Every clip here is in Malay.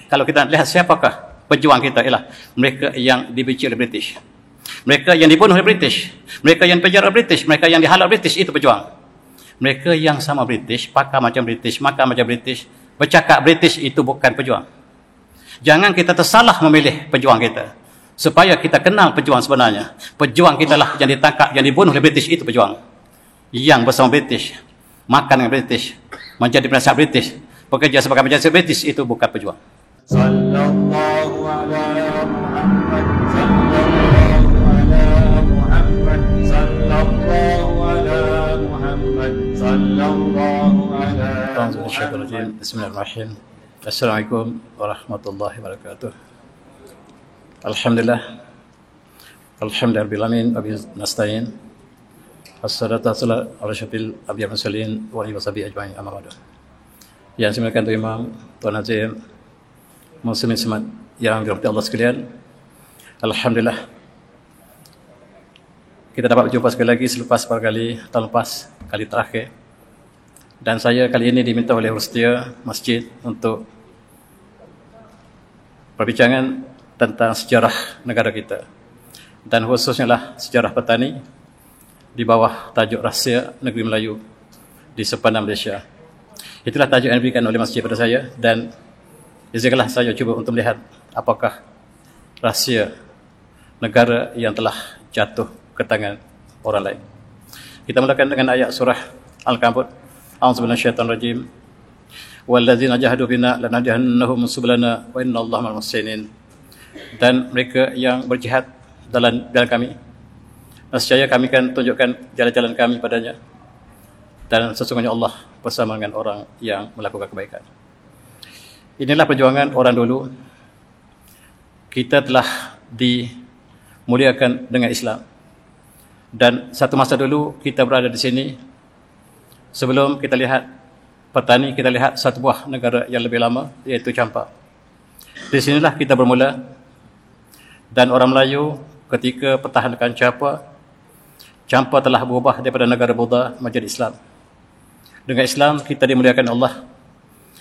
Kalau kita lihat siapakah pejuang kita, ialah mereka yang dibenci oleh British, mereka yang dibunuh oleh British, mereka yang dipenjara oleh British, mereka yang dihalau British, itu pejuang. Mereka yang sama British, pakai macam British, makan macam British, bercakap British, itu bukan pejuang. Jangan kita tersalah memilih pejuang kita, supaya kita kenal pejuang sebenarnya. Pejuang kita lah yang ditangkap, yang dibunuh oleh British, itu pejuang. Yang bersama British, makan dengan British, menjadi penasihat British, bekerja sebagai penasihat British, itu bukan pejuang. Sallallahu ala Muhammad, sallallahu ala Muhammad, sallallahu ala Muhammad, sallallahu ala. Bismillahirrahmanirrahim. Assalamualaikum warahmatullahi wabarakatuh. Alhamdulillah, alhamdulillahirabbil alamin, wa bihi nasta'in. Wassalatu wassalamu ala asyrafil anbiya'i wal mursalin wa alihi washabihi ajma'in, amma ba'du. Yang saya muliakan Tuan Imam, Tuan Nazir, muslimin semat yang dirahmati Allah sekalian. Alhamdulillah, kita dapat berjumpa sekali lagi selepas beberapa kali tahun lepas, kali terakhir. Dan saya kali ini diminta oleh Hustia Masjid untuk perbincangan tentang sejarah negara kita, dan khususnya lah sejarah petani di bawah tajuk Rahsia Negeri Melayu di Sepanjang Malaysia. Itulah tajuk yang diberikan oleh masjid pada saya, dan izinkanlah saya cuba untuk melihat apakah rahsia negara yang telah jatuh ke tangan orang lain. Kita mulakan dengan ayat surah Al-Ankabut. A'udzubillahi minasyaitonir rajim. Wallazina jahadu bina lanahdihannahum subulana wa innallaha ma'al muhsinin. Dan mereka yang berjihad dalam jalan kami, nescaya kami akan tunjukkan jalan-jalan kami padanya, dan sesungguhnya Allah bersama dengan orang yang melakukan kebaikan. Inilah perjuangan orang dulu. Kita telah dimuliakan dengan Islam, dan satu masa dulu kita berada di sini. Sebelum kita lihat petani, kita lihat satu buah negara yang lebih lama, iaitu campak. Di sinilah kita bermula, dan orang Melayu ketika pertahankan campak telah berubah daripada negara Buddha menjadi Islam. Dengan Islam kita dimuliakan Allah,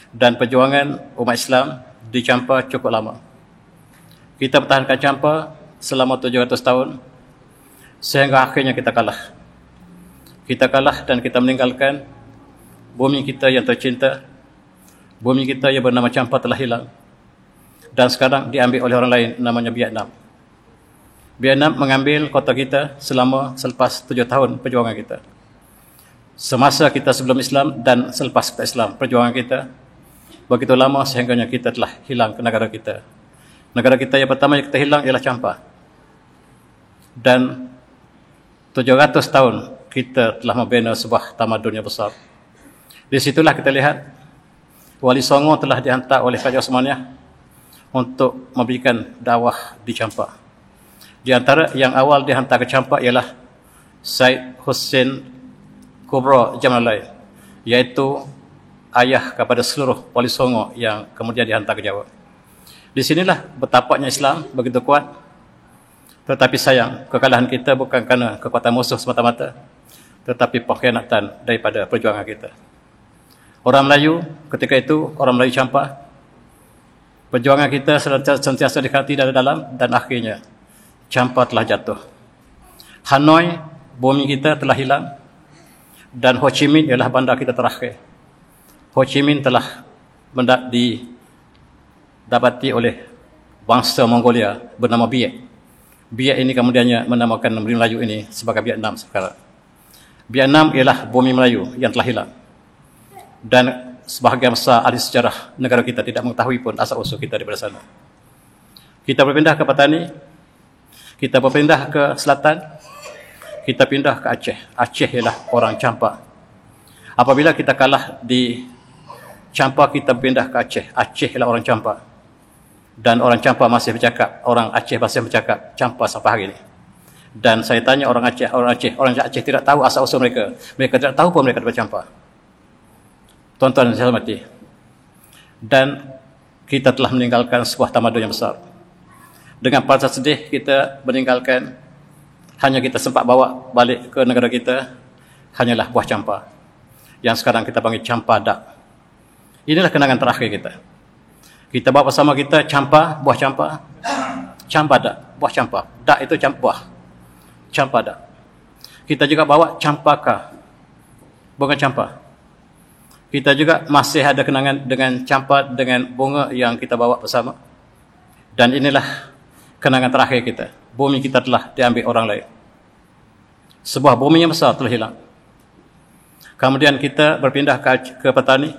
dan perjuangan umat Islam di campak cukup lama. Kita pertahankan campak selama 700 tahun, sehingga akhirnya kita kalah. Kita kalah dan kita meninggalkan bumi kita yang tercinta. Bumi kita yang bernama campak telah hilang, dan sekarang diambil oleh orang lain, namanya Vietnam. Vietnam mengambil kota kita selepas 7 tahun perjuangan kita. Semasa kita sebelum Islam dan selepas kita Islam, perjuangan kita begitu lama sehingga kita telah hilang ke negara kita. Negara kita yang pertama yang kita hilang ialah campak. Dan 700 tahun kita telah membina sebuah tamadun yang besar. Di situlah kita lihat Wali Songo telah dihantar oleh Kerajaan Osmaniah untuk memberikan dakwah di campak. Di antara yang awal dihantar ke campak ialah Syed Hussein Kubra Jamalai, iaitu ayah kepada seluruh Wali Songo yang kemudian dihantar ke Jawa. Di sinilah betapanya Islam begitu kuat. Tetapi sayang, kekalahan kita bukan kerana kekuatan musuh semata-mata, tetapi pengkhianatan daripada perjuangan kita. Orang Melayu ketika itu, orang Melayu campak, perjuangan kita sentiasa dikati dari dalam, dan akhirnya campak telah jatuh. Hanoi, bumi kita telah hilang, dan Ho Chi Minh ialah bandar kita terakhir. Ho Chi Minh telah didapati oleh bangsa Mongolia bernama Biak. Biak ini kemudiannya menamakan negeri Melayu ini sebagai Vietnam sekarang. Vietnam ialah bumi Melayu yang telah hilang, dan sebahagian besar ahli sejarah negara kita tidak mengetahui pun asal-usul kita daripada sana. Kita berpindah ke petani, kita berpindah ke selatan, kita pindah ke Aceh. Aceh ialah orang campak. Apabila kita kalah di campak, kita pindah ke Aceh. Aceh ialah orang campak, dan orang campak masih bercakap, orang Aceh masih bercakap campak sampai hari ini. Dan saya tanya orang Aceh tidak tahu asal-usul mereka. Mereka tidak tahu pun mereka bercampak. Tuan-tuan yang saya hormati, dan kita telah meninggalkan sebuah tamadun yang besar. Dengan perasaan sedih kita meninggalkan, hanya kita sempat bawa balik ke negara kita hanyalah buah campak, yang sekarang kita panggil campak dak. Inilah kenangan terakhir kita. Kita bawa bersama kita campa, buah campa. Campa dak, buah campa. Dak itu buah. Campa dak. Kita juga bawa campaka, bunga campa. Kita juga masih ada kenangan dengan campa, dengan bunga yang kita bawa bersama. Dan inilah kenangan terakhir kita. Bumi kita telah diambil orang lain. Sebuah bumi yang besar telah hilang. Kemudian kita berpindah ke petani.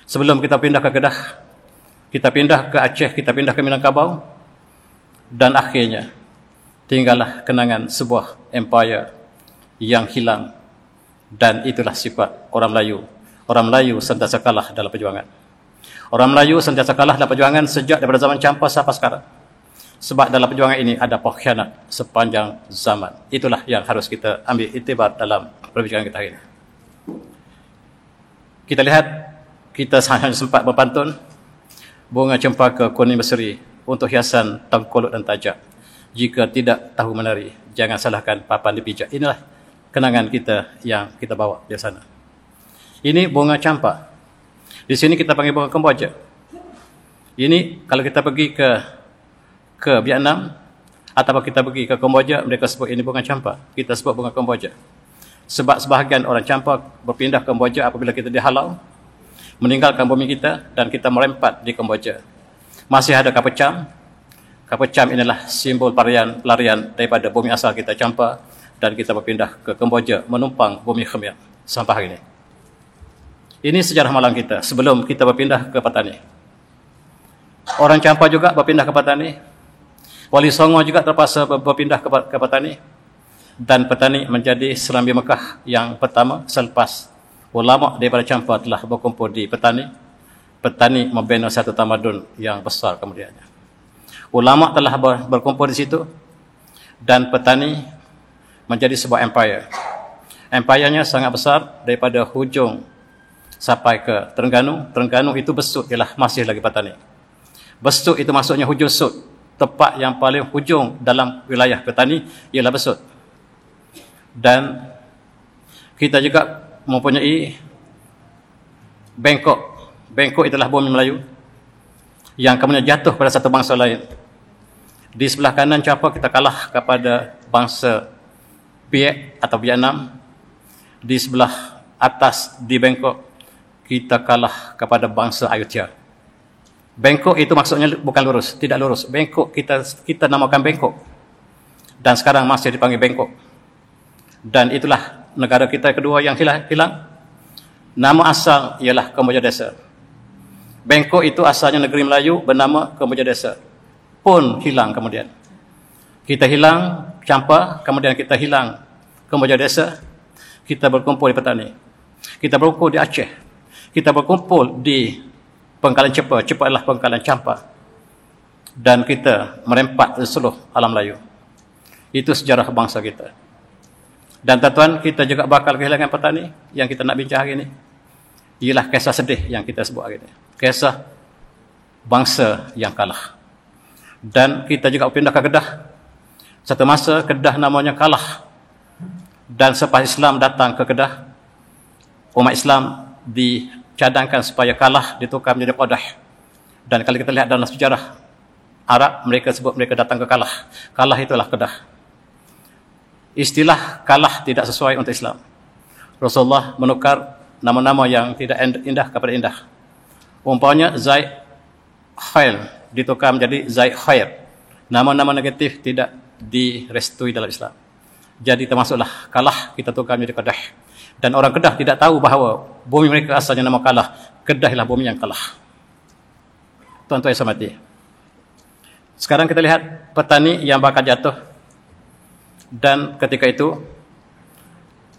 Sebelum kita pindah ke Kedah, kita pindah ke Aceh, kita pindah ke Minangkabau. Dan akhirnya tinggallah kenangan sebuah empire yang hilang. Dan itulah sifat orang Melayu. Orang Melayu sentiasa kalah dalam perjuangan. Orang Melayu sentiasa kalah dalam perjuangan sejak daripada zaman campa sampai sekarang. Sebab dalam perjuangan ini ada pengkhianat sepanjang zaman. Itulah yang harus kita ambil iktibar dalam perbincangan kita hari ini. Kita lihat, kita hanya sempat berpantun bunga cempaka kuning berseri untuk hiasan tengkolok dan tajak. Jika tidak tahu menari, jangan salahkan papan dipijak. Inilah kenangan kita yang kita bawa di sana. Ini bunga campa. Di sini kita panggil bunga Kemboja. Ini kalau kita pergi ke Vietnam atau kita pergi ke Kemboja, mereka sebut ini bunga campa. Kita sebut bunga Kemboja. Sebab sebahagian orang campa berpindah ke Kemboja apabila kita dihalau, meninggalkan bumi kita dan kita merempat di Kemboja. Masih ada kapecam. Kapecam inilah simbol pelarian daripada bumi asal kita campa dan kita berpindah ke Kemboja menumpang bumi Khmer sampai hari ini. Ini sejarah malang kita sebelum kita berpindah ke petani. Orang campa juga berpindah ke petani. Wali Songo juga terpaksa berpindah ke petani. Dan petani menjadi serambi Mekah yang pertama selepas ulama daripada campa telah berkumpul di petani. Petani membina satu tamadun yang besar kemudiannya. Ulama telah berkumpul di situ dan petani menjadi sebuah empire. Empire-nya sangat besar daripada hujung sampai ke Terengganu. Terengganu itu Besut ialah masih lagi petani. Besut itu maksudnya hujung Sut. Tempat yang paling hujung dalam wilayah petani ialah Besut. Dan kita juga mempunyai Bengkok. Bengkok itulah bumi Melayu yang kemudian jatuh pada satu bangsa lain. Di sebelah kanan campa kita kalah kepada bangsa Biak atau Vietnam. Di sebelah atas di Bengkok kita kalah kepada bangsa Ayutthaya. Bengkok itu maksudnya bukan lurus, tidak lurus. Bengkok kita namakan Bengkok. Dan sekarang masih dipanggil Bengkok. Dan itulah negara kita kedua yang hilang. Nama asal ialah Kemboja Desa. Bengkok itu asalnya negeri Melayu bernama Kemboja Desa. Pun hilang kemudian. Kita hilang campa, kemudian kita hilang Kemboja Desa. Kita berkumpul di petani. Kita berkumpul di Aceh. Kita berkumpul di Pengkalan Cepa. Cepa adalah Pengkalan Campa. Dan kita merempat seluruh alam Melayu. Itu sejarah bangsa kita. Dan tuan-tuan, kita juga bakal kehilangan petani yang kita nak bincang hari ini. Ialah kisah sedih yang kita sebut hari ini. Kisah bangsa yang kalah. Dan kita juga pindah ke Kedah. Satu masa Kedah namanya kalah. Dan selepas Islam datang ke Kedah, umat Islam dicadangkan supaya kalah, ditukar menjadi Qadah. Dan kalau kita lihat dalam sejarah Arab, mereka sebut mereka datang ke kalah. Kalah itulah Kedah. Istilah kalah tidak sesuai untuk Islam. Rasulullah menukar nama-nama yang tidak indah kepada indah. Umpamanya Zaid Khair ditukar menjadi Zaid Khair. Nama-nama negatif tidak direstui dalam Islam. Jadi termasuklah kalah kita tukar menjadi Kedah. Dan orang Kedah tidak tahu bahawa bumi mereka asalnya nama kalah. Kedah ialah bumi yang kalah. Tuan-tuan yang saya hormati. Sekarang kita lihat petani yang bakal jatuh. Dan ketika itu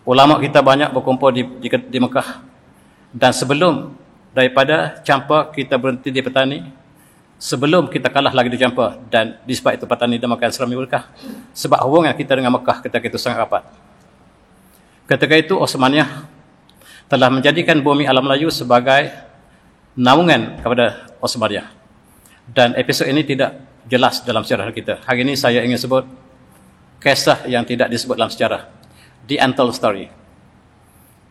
ulama kita banyak berkumpul di Mekah. Dan sebelum daripada campa kita berhenti di petani, sebelum kita kalah lagi di campa, dan disebab itu petani dinamakan Serambi Mekah. Sebab hubungan kita dengan Mekah ketika itu sangat rapat. Ketika itu Osmaniyah telah menjadikan bumi alam Melayu sebagai naungan kepada Osmaniyah. Dan episod ini tidak jelas dalam sejarah kita. Hari ini saya ingin sebut kisah yang tidak disebut dalam sejarah. The Untold Story.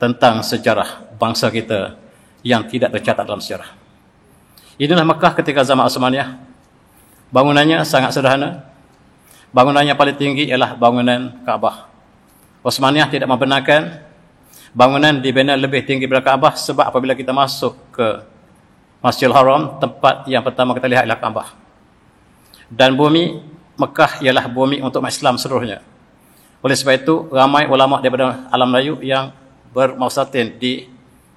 Tentang sejarah bangsa kita yang tidak tercatat dalam sejarah. Inilah Mekah ketika zaman Osmaniyah. Bangunannya sangat sederhana. Bangunannya paling tinggi ialah bangunan Kaabah. Osmaniyah tidak membenarkan bangunan dibina lebih tinggi daripada Kaabah, sebab apabila kita masuk ke Masjidil Haram, tempat yang pertama kita lihat ialah Kaabah. Dan bumi Mekah ialah bumi untuk umat Islam seluruhnya. Oleh sebab itu, ramai ulama daripada alam Melayu yang bermausatin di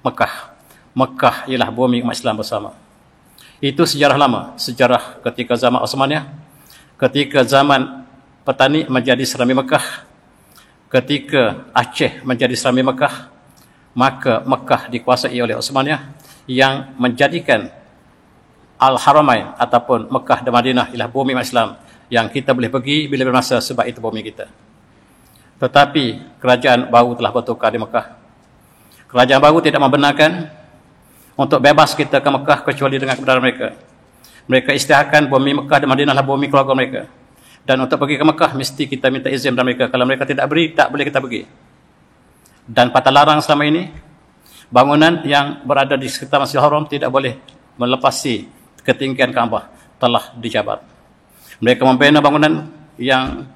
Mekah. Mekah ialah bumi umat Islam bersama. Itu sejarah lama, sejarah ketika zaman Osmaniyah, ketika zaman petani menjadi serami Mekah, ketika Aceh menjadi serami Mekah, maka Mekah dikuasai oleh Osmaniyah yang menjadikan Al-Haramain ataupun Mekah dan Madinah ialah bumi umat Islam yang kita boleh pergi bila bermasa sebab itu bumi kita. Tetapi kerajaan baru telah bertukar di Mekah. Kerajaan baru tidak membenarkan untuk bebas kita ke Mekah kecuali dengan kebenaran mereka. Mereka isytiharkan bumi Mekah dan Madinah adalah bumi keluarga mereka. Dan untuk pergi ke Mekah mesti kita minta izin dari mereka. Kalau mereka tidak beri, tak boleh kita pergi. Dan patah larang selama ini, bangunan yang berada di sekitar Masjidil Haram tidak boleh melepasi ketinggian Kaabah, telah dijabat. Mereka membina bangunan yang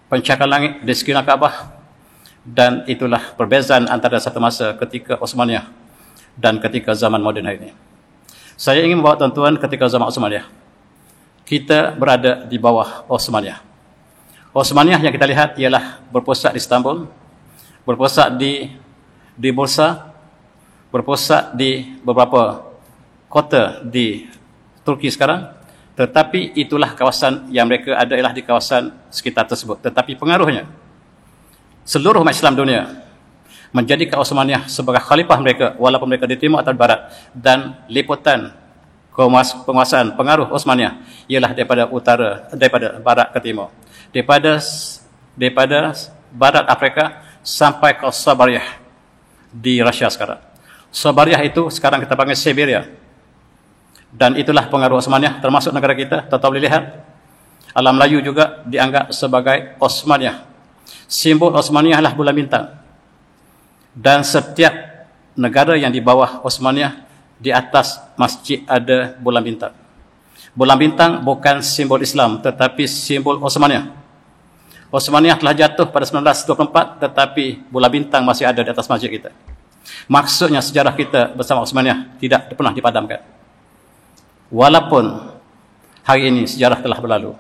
pencakar langit di sekitar Kaabah, dan itulah perbezaan antara satu masa ketika Osmaniyah dan ketika zaman moden hari ini. Saya ingin membawa tuan-tuan ketika zaman Osmaniyah. Kita berada di bawah Osmaniyah. Osmaniyah yang kita lihat ialah berpusat di Istanbul, berpusat di Bursa, berpusat di beberapa kota di Turki sekarang, tetapi itulah kawasan yang mereka ada ialah di kawasan sekitar tersebut. Tetapi pengaruhnya seluruh umat Islam dunia menjadikan Osmaniyah sebagai khalifah mereka, walaupun mereka di timur atau di barat, dan liputan penguasaan pengaruh Osmaniyah ialah daripada barat ke timur, daripada barat Afrika sampai ke Sabariah di Rusia sekarang. Sabariah itu sekarang kita panggil Siberia. Dan itulah pengaruh Osmaniyah termasuk negara kita. Tuan-tuan boleh lihat, alam Melayu juga dianggap sebagai Osmaniyah. Simbol Osmaniyah adalah bulan bintang. Dan setiap negara yang di bawah Osmaniyah, di atas masjid ada bulan bintang. Bulan bintang bukan simbol Islam, tetapi simbol Osmaniyah. Osmaniyah telah jatuh pada 1924, tetapi bulan bintang masih ada di atas masjid kita. Maksudnya sejarah kita bersama Osmaniyah tidak pernah dipadamkan. Walaupun hari ini sejarah telah berlalu,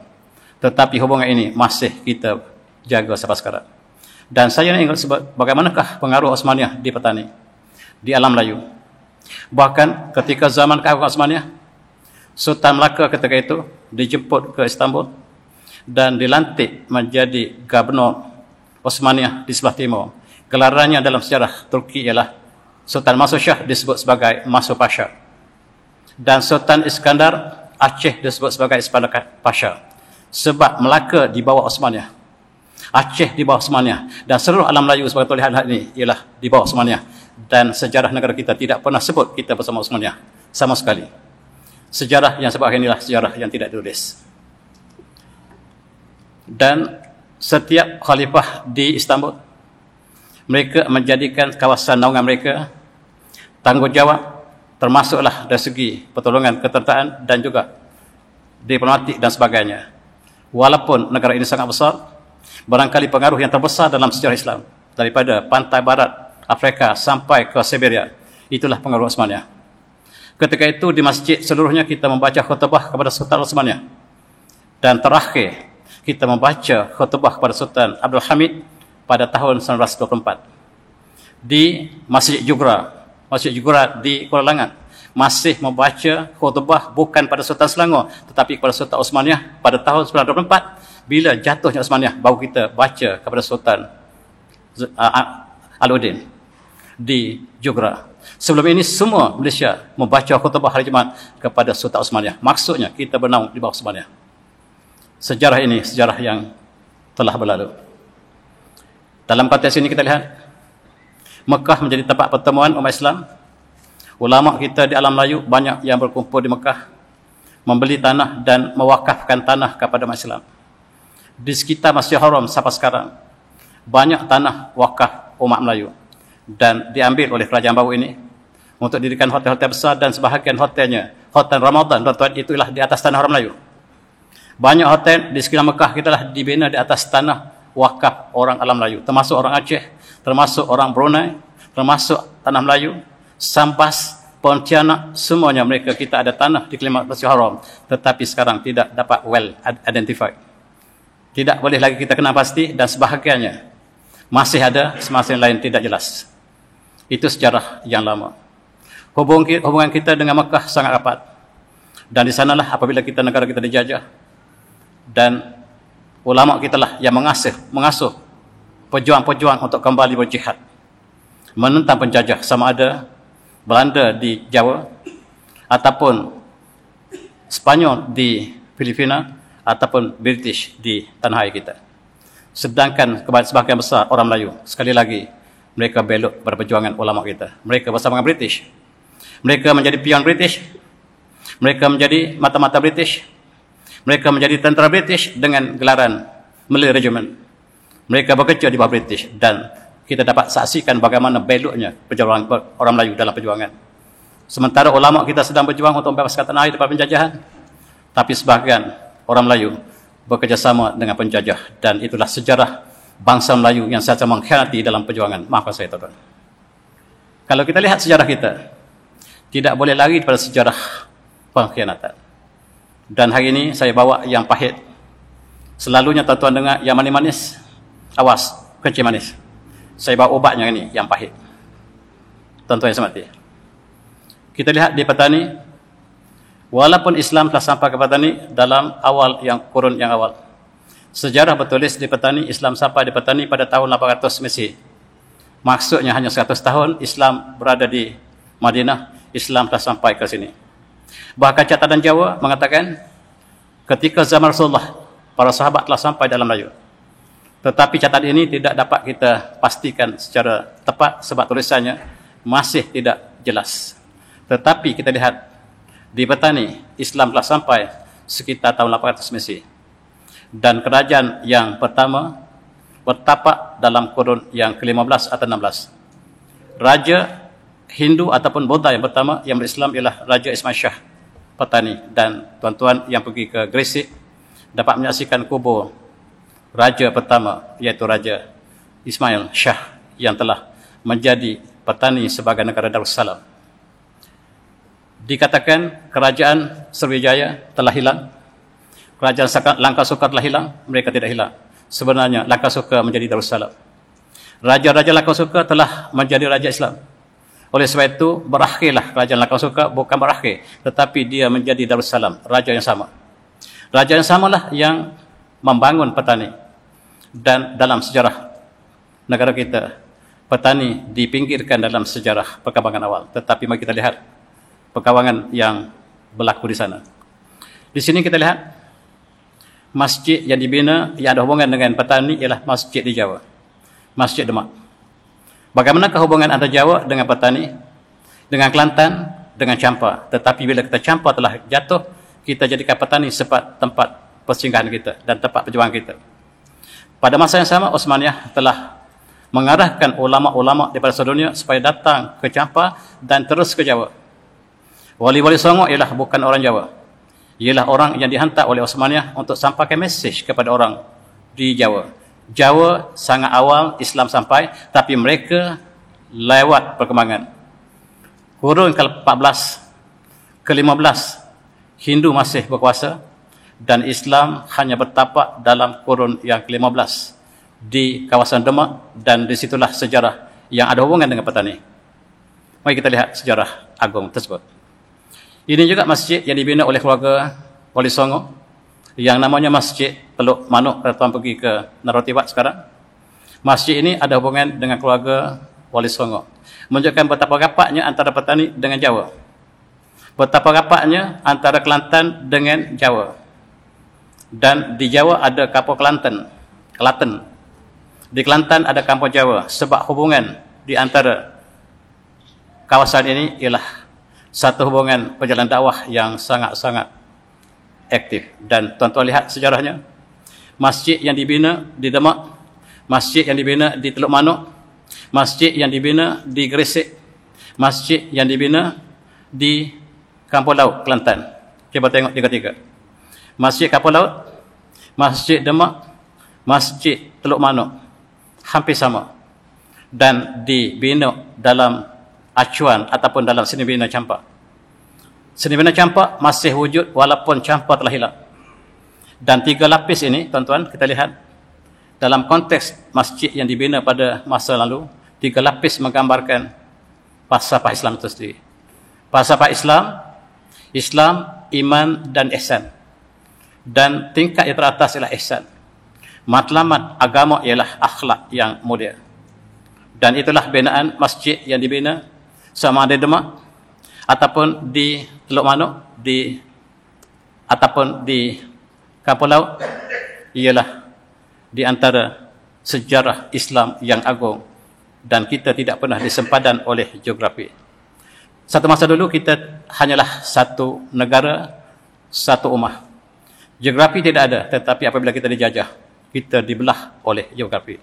tetapi hubungan ini masih kita jaga sampai sekarang. Dan saya ingat bagaimanakah pengaruh Osmaniyah di petani, di alam Melayu. Bahkan ketika zaman keagungan Osmaniyah, Sultan Melaka ketika itu dijemput ke Istanbul dan dilantik menjadi gubernur Osmaniyah di sebelah timur. Gelarannya dalam sejarah Turki ialah Sultan Mansur Shah disebut sebagai Mansur Pasha. Dan Sultan Iskandar Aceh disebut sebagai Iskandar Pasha. Sebab Melaka di bawah Osmaniyah, Aceh di bawah Osmaniyah, dan seluruh alam Melayu sebagai tulisan ini ialah di bawah Osmaniyah. Dan sejarah negara kita tidak pernah sebut kita bersama Osmaniyah sama sekali. Sejarah yang sebab inilah sejarah yang tidak ditulis. Dan setiap khalifah di Istanbul, mereka menjadikan kawasan naungan mereka tanggungjawab, termasuklah dari segi pertolongan ketenteraan dan juga diplomatik dan sebagainya. Walaupun negara ini sangat besar, barangkali pengaruh yang terbesar dalam sejarah Islam daripada pantai barat Afrika sampai ke Siberia, itulah pengaruh Osmaniyah. Ketika itu di masjid seluruhnya kita membaca khutbah kepada Sultan Osmaniyah, dan terakhir kita membaca khutbah kepada Sultan Abdul Hamid pada tahun 1924 di Masjid Jugra di Kuala Langat. Masih membaca khutbah bukan pada Sultan Selangor tetapi kepada Sultan Osmaniyah pada tahun 1924. Bila jatuhnya Osmaniyah, baru kita baca kepada Sultan Alauddin di Jugra. Sebelum ini semua Malaysia membaca khutbah hari Jumaat kepada Sultan Osmaniyah. Maksudnya kita bernaung di bawah Osmaniyah. Sejarah ini sejarah yang telah berlalu. Dalam konteks ini kita lihat Mekah menjadi tempat pertemuan umat Islam. Ulama kita di alam Melayu banyak yang berkumpul di Mekah, membeli tanah dan mewakafkan tanah kepada umat Islam. Di sekitar Masjidil Haram sampai sekarang banyak tanah wakaf umat Melayu dan diambil oleh kerajaan baru ini untuk didirikan hotel-hotel besar, dan sebahagian hotelnya hotel Ramadan, tuan-tuan, itulah di atas tanah orang Melayu. Banyak hotel di sekitar Mekah kita lah dibina di atas tanah wakaf orang alam Melayu, termasuk orang Aceh, termasuk orang Brunei, termasuk tanah Melayu, Sambas, Pontianak, semuanya mereka kita ada tanah di Kelimat Masjidil Haram, tetapi sekarang tidak dapat well identified. Tidak boleh lagi kita kenal pasti, dan sebahagiannya masih ada, semasa yang lain tidak jelas. Itu sejarah yang lama. Hubungan kita dengan Mekah sangat rapat. Dan di sanalah apabila negara kita dijajah, dan ulama kita lah yang mengasuh pejuang-pejuang untuk kembali berjihad, menentang penjajah, sama ada Belanda di Jawa ataupun Spanyol di Filipina ataupun British di tanah air kita. Sedangkan sebahagian besar orang Melayu, sekali lagi, mereka belok pada perjuangan ulama kita. Mereka bersama dengan British, mereka menjadi pion British, mereka menjadi mata-mata British, mereka menjadi tentera British dengan gelaran Malay Regiment. Mereka bekerja di bawah British, dan kita dapat saksikan bagaimana beloknya perjuangan orang Melayu dalam perjuangan. Sementara ulama kita sedang berjuang untuk membebaskan tanah air daripada penjajahan, tapi sebahagian orang Melayu bekerjasama dengan penjajah, dan itulah sejarah bangsa Melayu yang saja mengkhianati dalam perjuangan. Maafkan saya, tuan-tuan. Kalau kita lihat sejarah kita, tidak boleh lari daripada sejarah pengkhianatan. Dan hari ini saya bawa yang pahit. Selalunya tuan-tuan dengar yang manis-manis, awas, kencing manis. Saya bawa obatnya ini, yang pahit. Tuan-tuan yang semati, kita lihat di petani, walaupun Islam telah sampai ke petani dalam kurun yang awal, sejarah bertulis di petani, Islam sampai di petani pada tahun 800 Mesir. Maksudnya hanya 100 tahun Islam berada di Madinah, Islam telah sampai ke sini. Bahkan catatan Jawa mengatakan ketika zaman Rasulullah, para sahabat telah sampai dalam Melayu. Tetapi catatan ini tidak dapat kita pastikan secara tepat sebab tulisannya masih tidak jelas. Tetapi kita lihat di petani, Islam telah sampai sekitar tahun 800 Mesir. Dan kerajaan yang pertama bertapak dalam kurun yang ke-15 atau 16. Raja Hindu ataupun Buddha yang pertama yang berislam ialah Raja Ismail Shah Petani. Dan tuan-tuan yang pergi ke Gresik dapat menyaksikan kubur raja pertama, iaitu Raja Ismail Shah yang telah menjadi petani sebagai negara Darussalam. Dikatakan kerajaan Sriwijaya telah hilang, kerajaan Langkasuka telah hilang, mereka tidak hilang. Sebenarnya Langkasuka menjadi Darussalam. Raja-raja Langkasuka telah menjadi Raja Islam. Oleh sebab itu, berakhirlah kerajaan Langkasuka, bukan berakhir, tetapi dia menjadi Darussalam, raja yang sama. Raja yang samalah yang membangun petani. Dan dalam sejarah negara kita, petani dipinggirkan dalam sejarah perkembangan awal. Tetapi mari kita lihat perkembangan yang berlaku di sana. Di sini kita lihat masjid yang dibina yang ada hubungan dengan petani ialah masjid di Jawa, Masjid Demak. Bagaimanakah hubungan antara Jawa dengan petani, dengan Kelantan, dengan Champa? Tetapi bila kita Champa telah jatuh, kita jadikan petani sebagai tempat persinggahan kita dan tempat perjuangan kita. Pada masa yang sama, Osmaniyah telah mengarahkan ulama-ulama daripada seluruh dunia supaya datang ke Champa dan terus ke Jawa. Wali-wali Songo ialah bukan orang Jawa, ialah orang yang dihantar oleh Osmaniyah untuk sampaikan mesej kepada orang di Jawa. Jawa sangat awal Islam sampai, tapi mereka lewat perkembangan. Kurun ke-14, ke-15, Hindu masih berkuasa dan Islam hanya bertapak dalam kurun yang ke-15 di kawasan Demak, dan disitulah sejarah yang ada hubungan dengan petani. Mari kita lihat sejarah agung tersebut. Ini juga masjid yang dibina oleh keluarga Wali Songo yang namanya Masjid Teluk Manuk. Kalau tuan pergi ke Narotibat sekarang, masjid ini ada hubungan dengan keluarga Wali Songo, menunjukkan betapa rapatnya antara petani dengan Jawa, betapa rapatnya antara Kelantan dengan Jawa. Dan di Jawa ada kampung Kelantan, di Kelantan ada kampung Jawa, sebab hubungan di antara kawasan ini ialah satu hubungan perjalanan dakwah yang sangat-sangat aktif. Dan tuan-tuan lihat sejarahnya, masjid yang dibina di Demak, masjid yang dibina di Teluk Manuk, masjid yang dibina di Gresik, masjid yang dibina di Kampung Laut, Kelantan. Cuba tengok tiga-tiga. Masjid Kampung Laut, Masjid Demak, Masjid Teluk Manuk, hampir sama. Dan dibina dalam acuan ataupun dalam seni bina campak. Seni bina campak masih wujud walaupun campak telah hilang. Dan 3 lapis ini, tuan-tuan, kita lihat dalam konteks masjid yang dibina pada masa lalu, 3 lapis menggambarkan falsafah Islam itu sendiri. Falsafah Islam, Islam, iman dan ihsan. Dan tingkat yang teratas ialah ihsan. Matlamat agama ialah akhlak yang mulia. Dan itulah binaan masjid yang dibina sama ada Demak ataupun di Teluk Manuk ataupun di Kampung Laut, ialah di antara sejarah Islam yang agung dan kita tidak pernah disempadan oleh geografi. Satu masa dulu kita hanyalah satu negara, satu ummah. Geografi tidak ada, tetapi apabila kita dijajah, kita dibelah oleh geografi.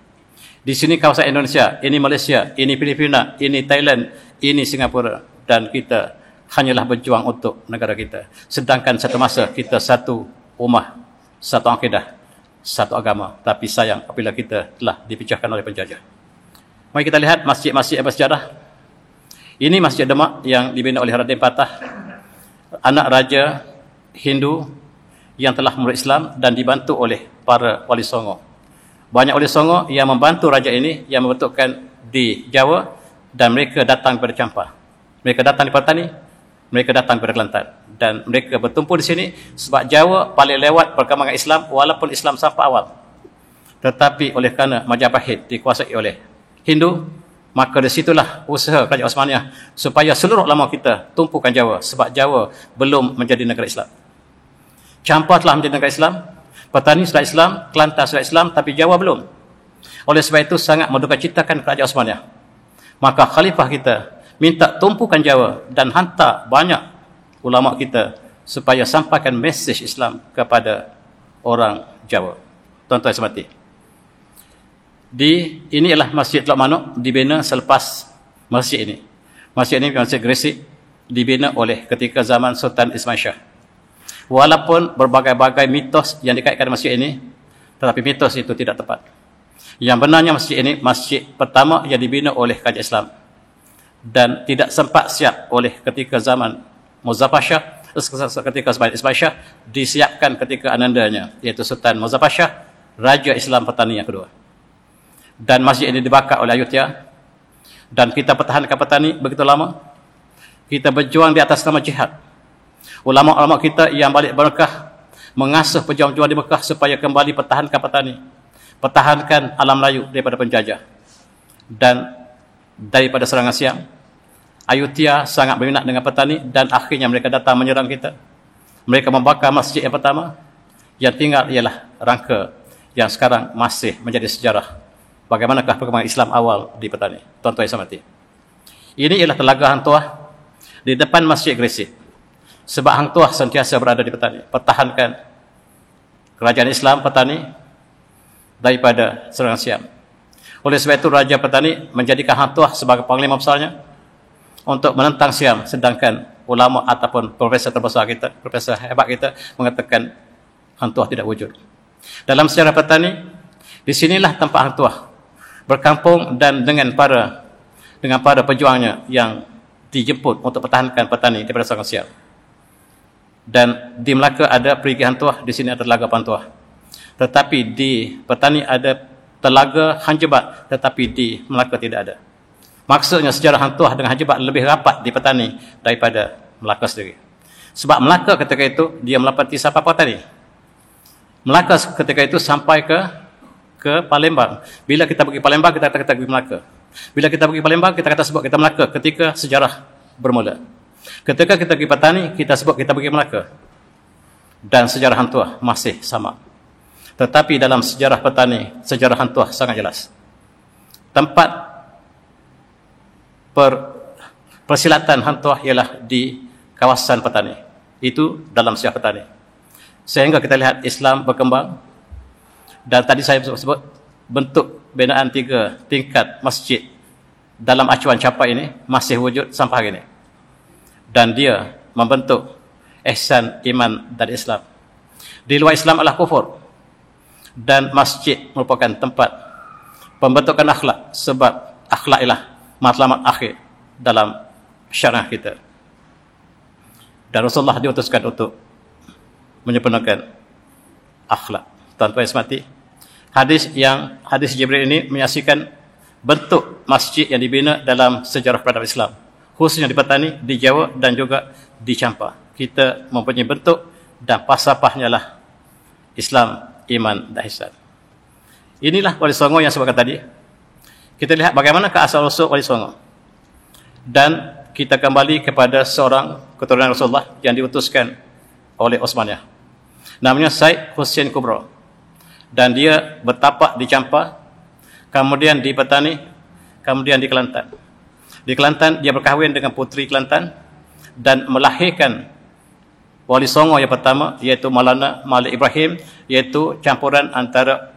Di sini kawasan Indonesia, ini Malaysia, ini Filipina, ini Thailand, ini Singapura, dan kita hanyalah berjuang untuk negara kita. Sedangkan satu masa kita satu ummah, satu akidah, satu agama. Tapi sayang apabila kita telah dipecahkan oleh penjajah. Mari kita lihat masjid-masjid yang bersejarah. Ini Masjid Demak yang dibina oleh Raden Patah, anak raja Hindu yang telah memeluk Islam dan dibantu oleh para wali songo. Banyak wali songo yang membantu raja ini, yang membentukkan di Jawa, dan mereka datang kepada Campak. Mereka datang di Pertani, mereka datang kepada Kelantan, dan mereka bertumpu di sini sebab Jawa paling lewat perkembangan Islam walaupun Islam sampai awal. Tetapi oleh kerana Majapahit dikuasai oleh Hindu, maka di situlah usaha Kerajaan Osmaniyah supaya seluruh ulama kita tumpukan Jawa sebab Jawa belum menjadi negara Islam. Campak telah menjadi negara Islam, Pertani sudah Islam, Kelantan sudah Islam, tapi Jawa belum. Oleh sebab itu sangat mendukacitakan Kerajaan Osmaniyah. Maka khalifah kita minta tumpukan Jawa dan hantar banyak ulama kita supaya sampaikan mesej Islam kepada orang Jawa. Tuan-tuan semati. Ini ialah Masjid Teluk Manuk, dibina selepas masjid ini. Masjid ini Masjid Gresik, dibina oleh ketika zaman Sultan Ismail Shah. Walaupun berbagai-bagai mitos yang dikaitkan masjid ini, tetapi mitos itu tidak tepat. Yang benarnya masjid ini masjid pertama yang dibina oleh Kerajaan Islam dan tidak sempat siap oleh ketika zaman Muzaffar Shah, ketika Ismail Shah, disiapkan ketika anandanya, iaitu Sultan Muzaffar Shah, Raja Islam Pertani yang kedua. Dan masjid ini dibakar oleh Ayutthaya, dan kita pertahankan Pertani begitu lama. Kita berjuang di atas nama jihad. Ulama-ulama kita yang balik Mekah mengasuh pejuang-pejuang di Mekah supaya kembali pertahankan Pertani, pertahankan alam Melayu daripada penjajah. Dan daripada serangan siang, Ayutthaya sangat berminat dengan Pertani dan akhirnya mereka datang menyerang kita. Mereka membakar masjid yang pertama. Yang tinggal ialah rangka yang sekarang masih menjadi sejarah. Bagaimanakah perkembangan Islam awal di Pertani. Tuan-tuan yang hormati. Ini ialah Telaga Hang Tuah di depan Masjid Gresik. Sebab Hang Tuah sentiasa berada di Pertani, pertahankan kerajaan Islam Pertani daripada serangan siam. Oleh sebab itu Raja Pertani menjadikan Hang Tuah sebagai panglima besarnya untuk menentang siam, sedangkan ulama ataupun profesor terbesar kita, profesor hebat kita mengatakan Hang Tuah tidak wujud. Dalam sejarah Pertani, di sinilah tempat Hang Tuah berkampung dan dengan para pejuangnya yang dijemput untuk pertahankan Pertani daripada serangan siam. Dan di Melaka ada perigi Hang Tuah, di sini ada Telaga Hang Tuah. Tetapi di Pertani ada Telaga Hang Jebat, tetapi di Melaka tidak ada. Maksudnya sejarah Hang Tuah dengan Hang Jebat lebih rapat di Pertani daripada Melaka sendiri. Sebab Melaka ketika itu dia melapati sampai Pertani. Melaka ketika itu sampai ke Palembang. Bila kita pergi Palembang, kita kata kita pergi Melaka. Bila kita pergi Palembang, kita kata sebut kita Melaka ketika sejarah bermula. Ketika kita pergi Pertani, kita sebut kita pergi Melaka. Dan sejarah Hang Tuah masih sama. Tetapi dalam sejarah Pertani, sejarah Hang Tuah sangat jelas. Tempat persilatan Hang Tuah ialah di kawasan Pertani. Itu dalam sejarah Pertani. Sehingga kita lihat Islam berkembang. Dan tadi saya sebut bentuk binaan 3 tingkat masjid dalam acuan Campak ini masih wujud sampai hari ini. Dan dia membentuk ihsan, iman dan Islam. Di luar Islam adalah kufur. Dan masjid merupakan tempat pembentukan akhlak, sebab akhlak ialah matlamat akhir dalam syariah kita. Dan Rasulullah diutuskan untuk menyempurnakan akhlak. Tuan-tuan yang semati, hadis Jibril ini menyaksikan bentuk masjid yang dibina dalam sejarah peradaban Islam, khususnya di Patani, di Jawa dan juga di Champa. Kita mempunyai bentuk dan falsafahnya lah Islam, iman dan ihsan. Inilah Wali Songo yang sebutkan tadi. Kita lihat bagaimana asal-usul Wali Songo. Dan kita kembali kepada seorang keturunan Rasulullah yang diutuskan oleh Osmaniyah. Namanya Syekh Hussein Kubro. Dan dia bertapak di Champa, kemudian di Patani, kemudian di Kelantan. Di Kelantan dia berkahwin dengan putri Kelantan dan melahirkan Wali Songo yang pertama, iaitu Maulana Malik Ibrahim, iaitu campuran antara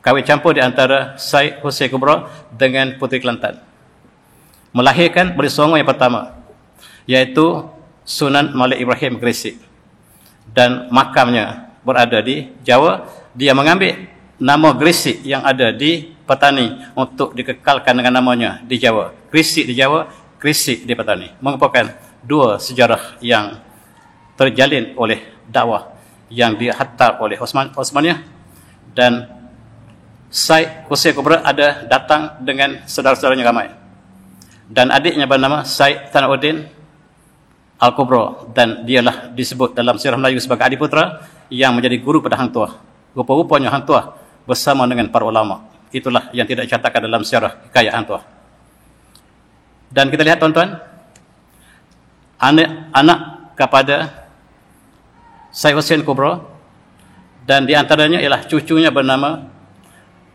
kahwin campur di antara Syekh Hussein Kubro dengan putri Kelantan. Melahirkan Wali Songo yang pertama, iaitu Sunan Malik Ibrahim Gresik. Dan makamnya berada di Jawa. Dia mengambil nama Gresik yang ada di Patani untuk dikekalkan dengan namanya di Jawa. Gresik di Jawa, Gresik di Patani. Merupakan dua sejarah yang terjalin oleh dakwah yang dihantar oleh Osmaniyah. Dan Syekh Hussein Kubro ada datang dengan saudara-saudaranya ramai. Dan adiknya bernama Syekh Tanaruddin Al-Kubro, dan dialah disebut dalam sirah Melayu sebagai adiputra yang menjadi guru pada Hang Tuah. Rupa-rupanya Hang Tuah bersama dengan para ulama. Itulah yang tidak dicatatkan dalam sirah hikayat Hang Tuah. Dan kita lihat tuan-tuan, anak kepada Syekh Hussein Kubro, dan di antaranya ialah cucunya bernama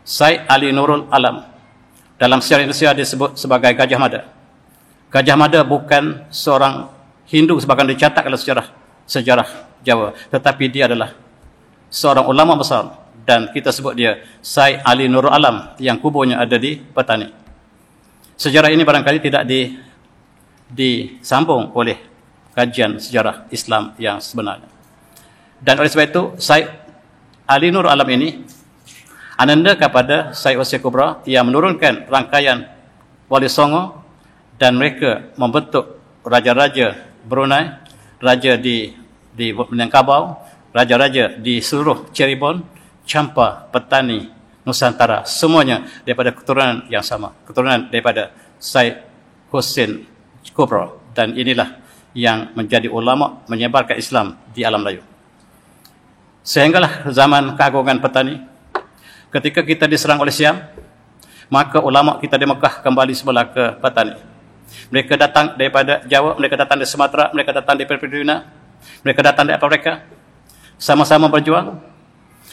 Syekh Ali Nurul Alam. Dalam sejarah Indonesia disebut sebagai Gajah Mada. Gajah Mada bukan seorang Hindu sebagaimana dicatat dalam sejarah Jawa, tetapi dia adalah seorang ulama besar, dan kita sebut dia Syekh Ali Nurul Alam yang kuburnya ada di Patani. Sejarah ini barangkali tidak disambung oleh kajian sejarah Islam yang sebenarnya. Dan oleh sebab itu Syekh Ali Nurul Alam ini ananda kepada Syekh Hussein Kubro yang menurunkan rangkaian Wali Songo, dan mereka membentuk raja-raja Brunei, raja di Minangkabau, raja-raja di seluruh Cirebon, Champa, Patani, Nusantara, semuanya daripada keturunan yang sama, keturunan daripada Syekh Hussein Kubro. Dan inilah yang menjadi ulama menyebarkan Islam di alam Melayu. Sehinggalah zaman keagungan Patani, ketika kita diserang oleh Siam, maka ulama kita di Mekah kembali sebelah ke Patani. Mereka datang daripada Jawa, mereka datang dari Sumatera, mereka datang dari Filipina, mereka datang dari Afrika, sama-sama berjuang.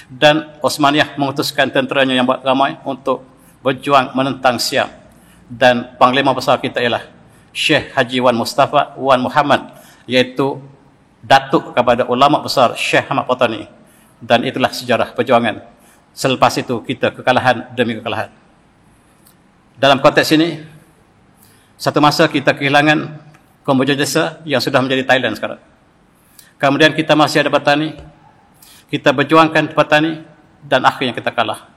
Dan Osmaniyah mengutuskan tenteranya yang ramai untuk berjuang menentang Siam. Dan panglima besar kita ialah Syekh Haji Wan Mustafa Wan Muhammad, iaitu datuk kepada ulama besar Syekh Ahmad Patani. Dan itulah sejarah perjuangan. Selepas itu kita kekalahan demi kekalahan. Dalam konteks ini, satu masa kita kehilangan Kamboja Desa yang sudah menjadi Thailand sekarang. Kemudian kita masih ada Patani. Kita berjuangkan Patani dan akhirnya kita kalah.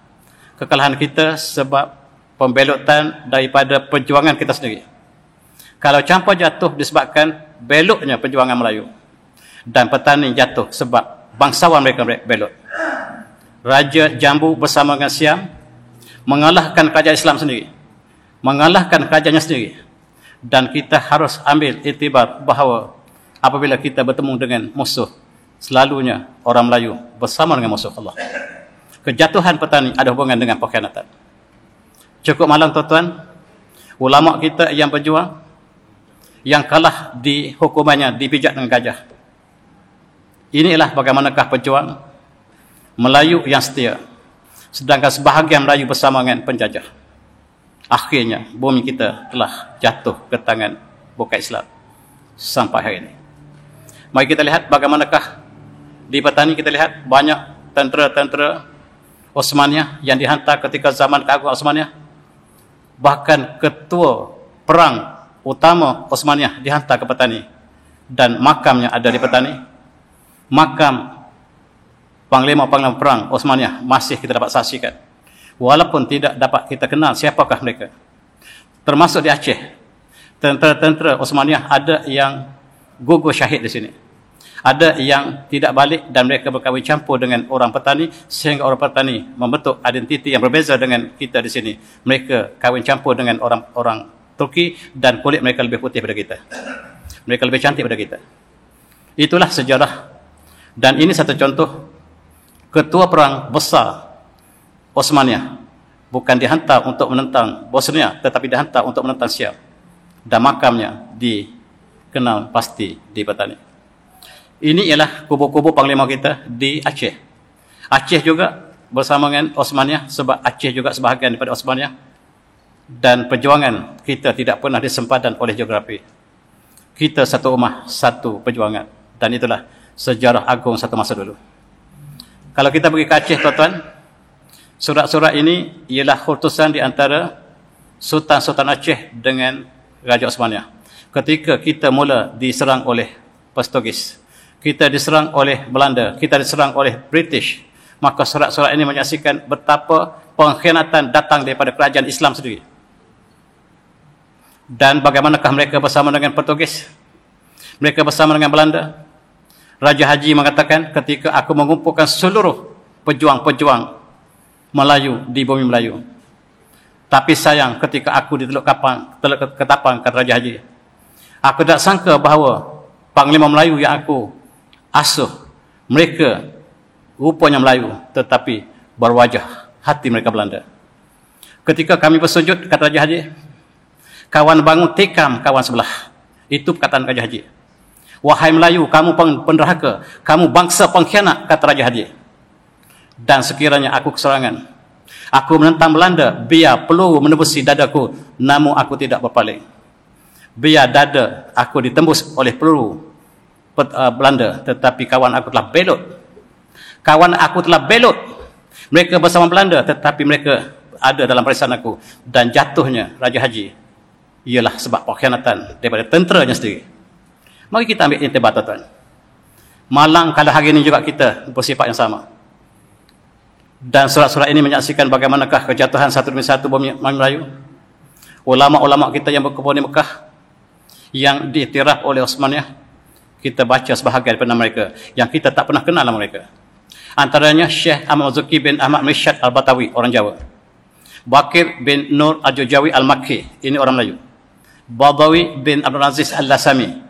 Kekalahan kita sebab pembelotan daripada perjuangan kita sendiri. Kalau Champa jatuh disebabkan beloknya perjuangan Melayu. Dan Patani jatuh sebab bangsawan mereka belok. Raja Jambu bersama dengan Siam mengalahkan kerajaan Islam sendiri, mengalahkan kerajaannya sendiri. Dan kita harus ambil iktibar bahawa apabila kita bertemu dengan musuh, selalunya orang Melayu bersama dengan musuh Allah. Kejatuhan Patani ada hubungan dengan pengkhianatan. Cukup malang tuan-tuan, ulama kita yang berjuang, yang kalah di hukumannya dipijak dengan gajah. Inilah bagaimanakah pejuang Melayu yang setia, sedangkan sebahagian Melayu bersama dengan penjajah. Akhirnya bumi kita telah jatuh ke tangan bukan Islam sampai hari ini. Mari kita lihat bagaimanakah di Patani. Kita lihat banyak tentera-tentera Osmaniyah yang dihantar ketika zaman keagungan Osmaniyah. Bahkan ketua perang utama Osmaniyah dihantar ke Petani dan makamnya ada di Petani. Makam panglima-panglima perang Osmaniyah masih kita dapat saksikan, walaupun tidak dapat kita kenal siapakah mereka. Termasuk di Aceh, tentera-tentera Osmaniyah ada yang gugur syahid di sini, ada yang tidak balik dan mereka berkahwin campur dengan orang Petani, sehingga orang Petani membentuk identiti yang berbeza dengan kita di sini. Mereka kahwin campur dengan orang Turki dan kulit mereka lebih putih daripada kita, mereka lebih cantik daripada kita. Itulah sejarah. Dan ini satu contoh ketua perang besar Osmaniyah bukan dihantar untuk menentang Bosnia, tetapi dihantar untuk menentang Syam, dan makamnya dikenal pasti di Petani. Ini ialah kubu-kubu panglima kita di Aceh. Aceh juga bersama dengan Osmaniyah, sebab Aceh juga sebahagian daripada Osmaniyah, dan perjuangan kita tidak pernah disempadan oleh geografi. Kita satu ummah, satu perjuangan, dan itulah sejarah agung satu masa dulu. Kalau kita pergi ke Aceh, tuan-tuan, surat-surat ini ialah khutusan di antara Sultan-Sultan Aceh dengan Raja Osmaniyah. Ketika kita mula diserang oleh Portugis, kita diserang oleh Belanda, kita diserang oleh British, maka surat-surat ini menyaksikan betapa pengkhianatan datang daripada kerajaan Islam sendiri. Dan bagaimanakah mereka bersama dengan Portugis? Mereka bersama dengan Belanda. Raja Haji mengatakan, ketika aku mengumpulkan seluruh pejuang-pejuang Melayu di bumi Melayu, tapi sayang ketika aku diteluk ketapang, kata Raja Haji, aku tak sangka bahawa panglima Melayu yang aku asuh, mereka rupanya Melayu, tetapi berwajah hati mereka Belanda. Ketika kami bersujud, kata Raja Haji, kawan bangun tikam kawan sebelah. Itu perkataan Raja Haji. Wahai Melayu, kamu penderhaka, kamu bangsa pengkhianat, kata Raja Haji. Dan sekiranya aku keserangan, aku menentang Belanda, biar peluru menembusi dadaku, namun aku tidak berpaling. Biar dada aku ditembus oleh peluru Belanda, tetapi kawan aku telah belot. Kawan aku telah belot. Mereka bersama Belanda, tetapi mereka ada dalam barisan aku. Dan jatuhnya Raja Haji ialah sebab pengkhianatan daripada tenteranya sendiri. Mari kita ambil intibat, tuan-tuan. Malang kala hari ini juga kita bersifat yang sama. Dan surat-surat ini menyaksikan bagaimanakah kejatuhan satu demi satu bumi Melayu. Ulama-ulama kita yang berkebun di Mekah, yang diiktiraf oleh Osmaniyah, kita baca sebahagian daripada mereka yang kita tak pernah kenal nama mereka. Antaranya Syekh Ahmad Zuki bin Ahmad Mishad Al-Batawi, orang Jawa. Bakir bin Nur Al-Jujawi Al-Makki, ini orang Melayu. Badawi bin Abdul Aziz Al-Lasami,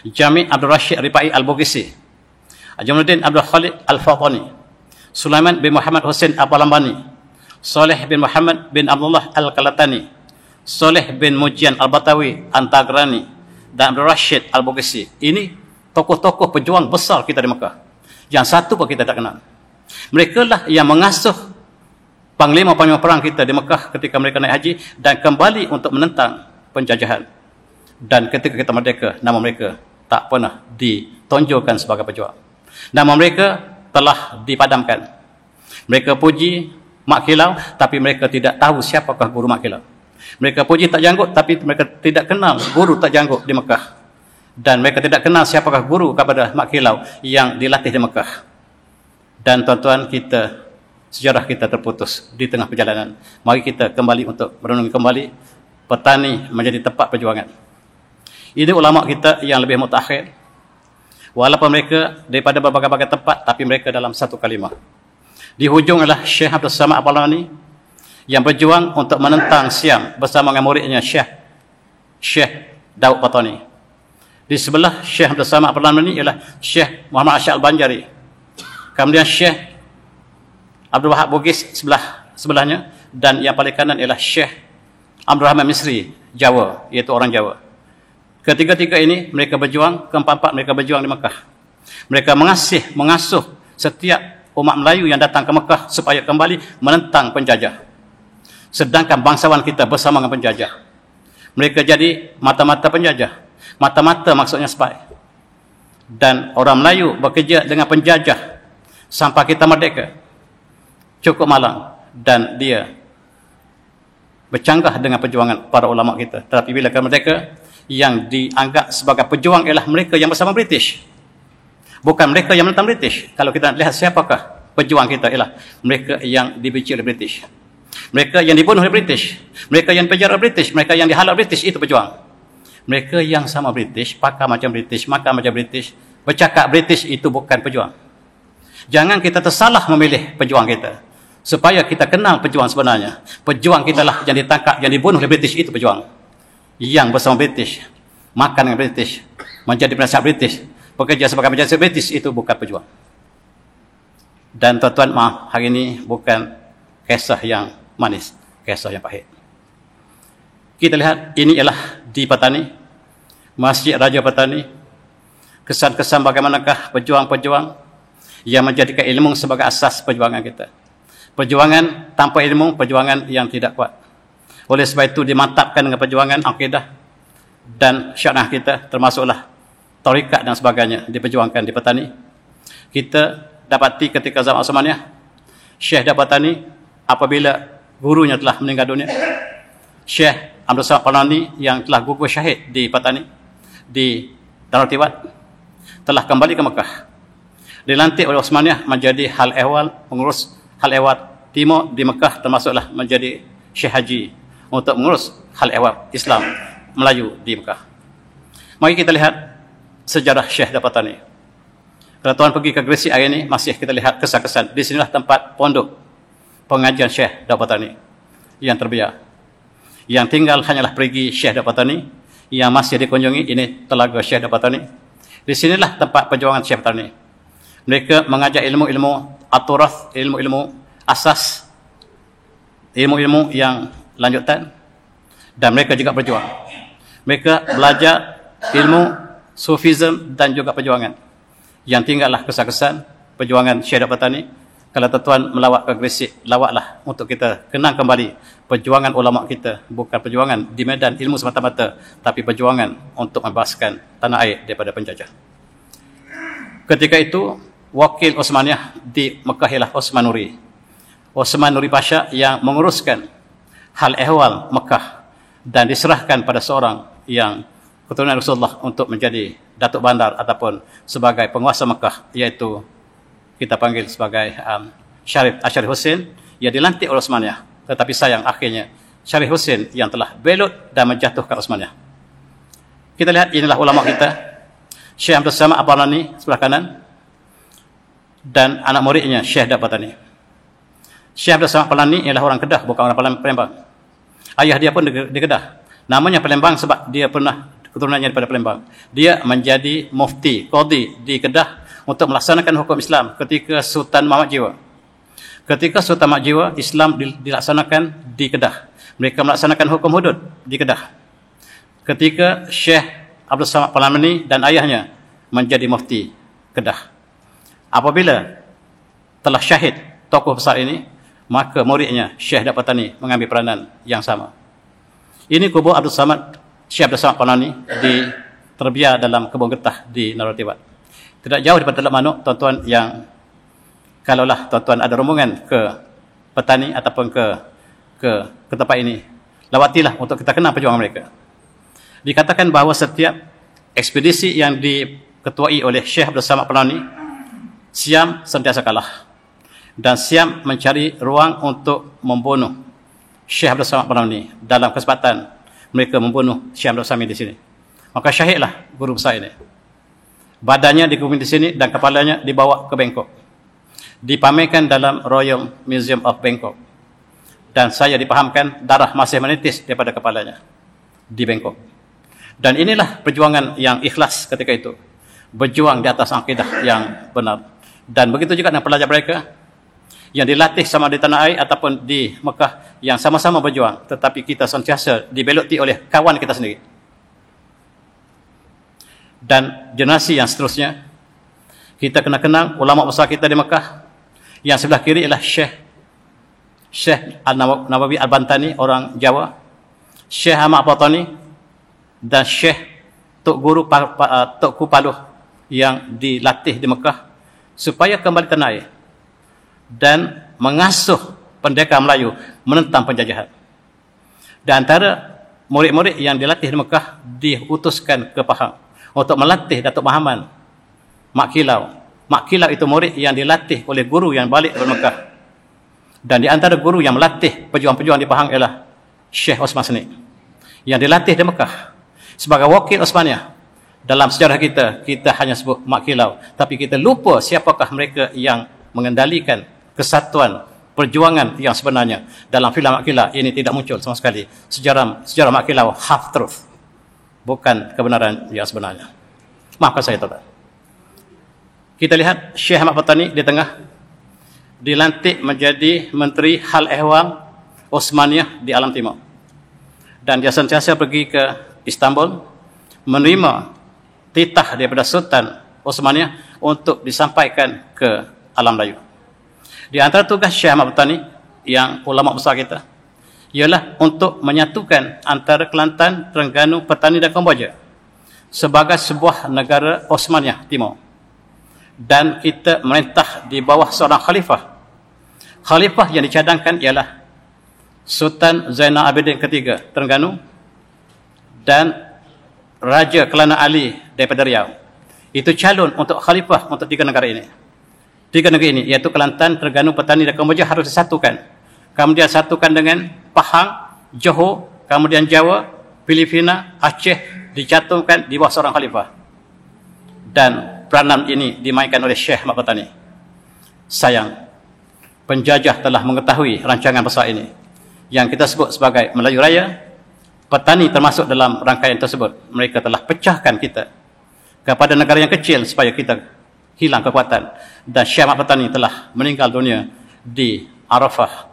Jami' Abdul Rashid Ripai Al-Bugisi, Jamaluddin Abdul Khalid Al-Fatani, Sulaiman bin Muhammad Hussein Al-Palambani, Saleh bin Muhammad bin Abdullah Al-Kalatani, Saleh bin Mujian Al-Batawi Antagrani, dan Abdul Rashid Al-Bugisi. Ini tokoh-tokoh pejuang besar kita di Mekah. Yang satu pun kita tak kenal. Mereka lah yang mengasuh panglima-panglima perang kita di Mekah ketika mereka naik haji dan kembali untuk menentang penjajahan. Dan ketika kita merdeka, nama mereka tak pernah ditonjolkan sebagai pejuang. Nama mereka telah dipadamkan. Mereka puji Mak Kilau, tapi mereka tidak tahu siapakah guru Mak Kilau. Mereka puji Tak Janggut, tapi mereka tidak kenal guru Tak Janggut di Mekah. Dan mereka tidak kenal siapakah guru kepada Mak Kilau yang dilatih di Mekah. Dan tuan-tuan, sejarah kita terputus di tengah perjalanan. Mari kita kembali untuk merenungi kembali Petani menjadi tempat perjuangan. Ini ulama kita yang lebih mutakhir. Walaupun mereka daripada berbagai-bagai tempat, tapi mereka dalam satu kalimah. Di hujung adalah Syekh Abdul Samad Al-Palani yang berjuang untuk menentang Syam bersama dengan muridnya Syekh Daud Patani. Di sebelah Syekh Abdul Samad Al-Palani ialah Syekh Muhammad Asyad Al-Banjari. Kemudian Syekh Abdul Wahab Bugis sebelahnya, dan yang paling kanan ialah Syekh Abdul Rahman Misri, Jawa, iaitu orang Jawa. Ketiga-tiga ini mereka berjuang, keempat-empat mereka berjuang di Mekah. Mereka mengasuh setiap umat Melayu yang datang ke Mekah supaya kembali menentang penjajah. Sedangkan bangsawan kita bersama dengan penjajah. Mereka jadi mata-mata penjajah. Mata-mata maksudnya spy. Dan orang Melayu bekerja dengan penjajah sampai kita merdeka. Cukup malang. Dan dia bercanggah dengan perjuangan para ulama kita. Tetapi bila kita merdeka, yang dianggap sebagai pejuang ialah mereka yang bersama British. Bukan mereka yang menentang British. Kalau kita lihat siapakah pejuang kita, ialah mereka yang dibenci oleh British. Mereka yang dibunuh oleh British. Mereka yang penjara British. Mereka yang dihalau British, itu pejuang. Mereka yang sama British, pakai macam British, makan macam British, bercakap British, itu bukan pejuang. Jangan kita tersalah memilih pejuang kita. Supaya kita kenal pejuang sebenarnya. Pejuang kita lah yang ditangkap, yang dibunuh oleh British, itu pejuang. Yang bersama British, makan dengan British, menjadi penasihat British, bekerja sebagai penasihat British, itu bukan pejuang. Dan tuan-tuan, maaf, hari ini bukan kisah yang manis, kisah yang pahit. Kita lihat, ini ialah di Patani, Masjid Raja Patani. Kesan-kesan bagaimanakah pejuang-pejuang yang menjadikan ilmu sebagai asas perjuangan kita. Perjuangan tanpa ilmu, perjuangan yang tidak kuat. Oleh sebab itu dimantapkan dengan perjuangan akidah dan syariah kita, termasuklah tarikat dan sebagainya, diperjuangkan di Patani. Kita dapati ketika zaman Osmaniyah, Syekh Dabatani apabila gurunya telah meninggal dunia, Syekh Abdul Samad Palani yang telah gugur syahid di Patani, di Darul Tiwat, telah kembali ke Mekah. Dilantik oleh Osmaniyah menjadi hal ehwal, pengurus hal ehwal timur di Mekah, termasuklah menjadi Syekh Haji untuk mengurus hal ehwal Islam Melayu di Mekah. Mari kita lihat sejarah Syekh Dabatani. Kalau tuan pergi ke Gresik hari ini, masih kita lihat kesan-kesan. Di sinilah tempat pondok pengajian Syekh Dabatani yang terbiar. Yang tinggal hanyalah perigi Syekh Dabatani, yang masih dikunjungi, ini telaga Syekh Dabatani. Di sinilah tempat perjuangan Syekh Dabatani. Mereka mengajar ilmu-ilmu at-turath, ilmu-ilmu asas, ilmu-ilmu yang lanjutan, dan mereka juga berjuang. Mereka belajar ilmu Sufism dan juga perjuangan. Yang tinggallah kesan-kesan perjuangan Syekh Dabatani. Kalau tuan-tuan melawat ke Gresik, lawatlah untuk kita kenang kembali perjuangan ulama kita. Bukan perjuangan di medan ilmu semata-mata, tapi perjuangan untuk membebaskan tanah air daripada penjajah. Ketika itu, wakil Osmaniyah di Mekah ialah Osman Nuri. Osman Nuri Pasha yang menguruskan hal ehwal Mekah dan diserahkan pada seorang yang keturunan Rasulullah untuk menjadi Datuk Bandar ataupun sebagai penguasa Mekah, iaitu kita panggil sebagai Syarif Asharif Hussein, yang dilantik oleh Osmaniyah. Tetapi sayang, akhirnya Syarif Hussein yang telah belut dan menjatuhkan Osmaniyah. Kita lihat, inilah ulama kita, Syekh Abdul Samad Al-Barani sebelah kanan, dan anak muridnya Syekh Dabatani. Syekh Abdul Samad Al-Barani ialah orang Kedah, bukan orang Palembang. Ayah dia pun di Kedah. Namanya Palembang sebab dia pernah keturunannya daripada Palembang. Dia menjadi mufti, qadhi di Kedah untuk melaksanakan hukum Islam ketika Sultan Mahmud Jiwa. Ketika Sultan Mahmud Jiwa, Islam dilaksanakan di Kedah. Mereka melaksanakan hukum hudud di Kedah. Ketika Syekh Abdul Samad Al-Barani dan ayahnya menjadi mufti Kedah. Apabila telah syahid tokoh besar ini, maka muridnya Syekh Dabatani mengambil peranan yang sama. Ini kubur Abdul Samad, Syekh Abdul Samad Al-Barani terbiar dalam kebun getah di Darul Tiwat. Tidak jauh daripada Teluk Manuk, tuan-tuan, yang kalaulah tuan-tuan ada rombongan ke Patani ataupun ke tempat ini, lawatilah untuk kita kenal perjuangan mereka. Dikatakan bahawa setiap ekspedisi yang diketuai oleh Syekh Abdul Samad Al-Barani, Siam sentiasa kalah. Dan Siam mencari ruang untuk membunuh Syekh Abdul Samad Al-Barani. Dalam kesempatan mereka membunuh Syekh Abdul Samad di sini, maka syahidlah guru besar ini. Badannya dikubur di sini dan kepalanya dibawa ke Bangkok. Dipamerkan dalam Royal Museum of Bangkok. Dan saya dipahamkan darah masih menitis daripada kepalanya di Bangkok. Dan inilah perjuangan yang ikhlas ketika itu. Berjuang di atas akidah yang benar. Dan begitu juga dengan pelajar mereka yang dilatih sama di tanah air ataupun di Mekah, yang sama-sama berjuang. Tetapi kita sentiasa dibeluti oleh kawan kita sendiri. Dan generasi yang seterusnya, kita kena kenal ulama besar kita di Mekah. Yang sebelah kiri ialah Syekh Al-Nawawi Al-Bantani, orang Jawa. Syekh Ahmad Al-Batani dan Syekh Tok Guru Tok Paluh yang dilatih di Mekah supaya kembali tanah air dan mengasuh pendekar Melayu menentang penjajahan. Dan antara murid-murid yang dilatih di Mekah diutuskan ke Pahang untuk melatih Datuk Mahaman Mak Kilau. Mak Kilau itu murid yang dilatih oleh guru yang balik dari Mekah. Dan di antara guru yang melatih pejuang-pejuang di Pahang ialah Syekh Osman Sani, yang dilatih di Mekah sebagai wakil Osmaniyah. Dalam sejarah kita hanya sebut Mak Kilau, tapi kita lupa siapakah mereka yang mengendalikan kesatuan perjuangan yang sebenarnya. Dalam filem Mak Kilau ini tidak muncul sama sekali. Sejarah Mak Kilau half truth, bukan kebenaran yang sebenarnya. Maafkan saya, tuan. Kita lihat Syekh Ahmad Patani di tengah, dilantik menjadi Menteri Hal Ehwal Osmaniyah di Alam Timur. Dan dia sentiasa pergi ke Istanbul menerima titah daripada Sultan Osmaniyah untuk disampaikan ke Alam Melayu. Di antara tugas Syekh Ahmad Patani yang ulama besar kita ialah untuk menyatukan antara Kelantan, Terengganu, Petani dan Kamboja sebagai sebuah negara Osmaniyah Timur. Dan kita merintah di bawah seorang khalifah. Khalifah yang dicadangkan ialah Sultan Zainal Abidin ketiga Terengganu dan Raja Kelana Ali daripada Riau. Itu calon untuk khalifah untuk tiga negara ini. Tiga negara ini iaitu Kelantan, Terengganu, Petani dan Kamboja harus disatukan. Kemudian satukan dengan Pahang, Johor, kemudian Jawa, Filipina, Aceh dijatuhkan di bawah seorang khalifah. Dan peranan ini dimainkan oleh Syekh Ahmad Patani. Sayang, penjajah telah mengetahui rancangan besar ini yang kita sebut sebagai Melayu Raya. Petani termasuk dalam rangkaian tersebut. Mereka telah pecahkan kita kepada negara yang kecil supaya kita hilang kekuatan. Dan Syekh Ahmad Patani telah meninggal dunia di Arafah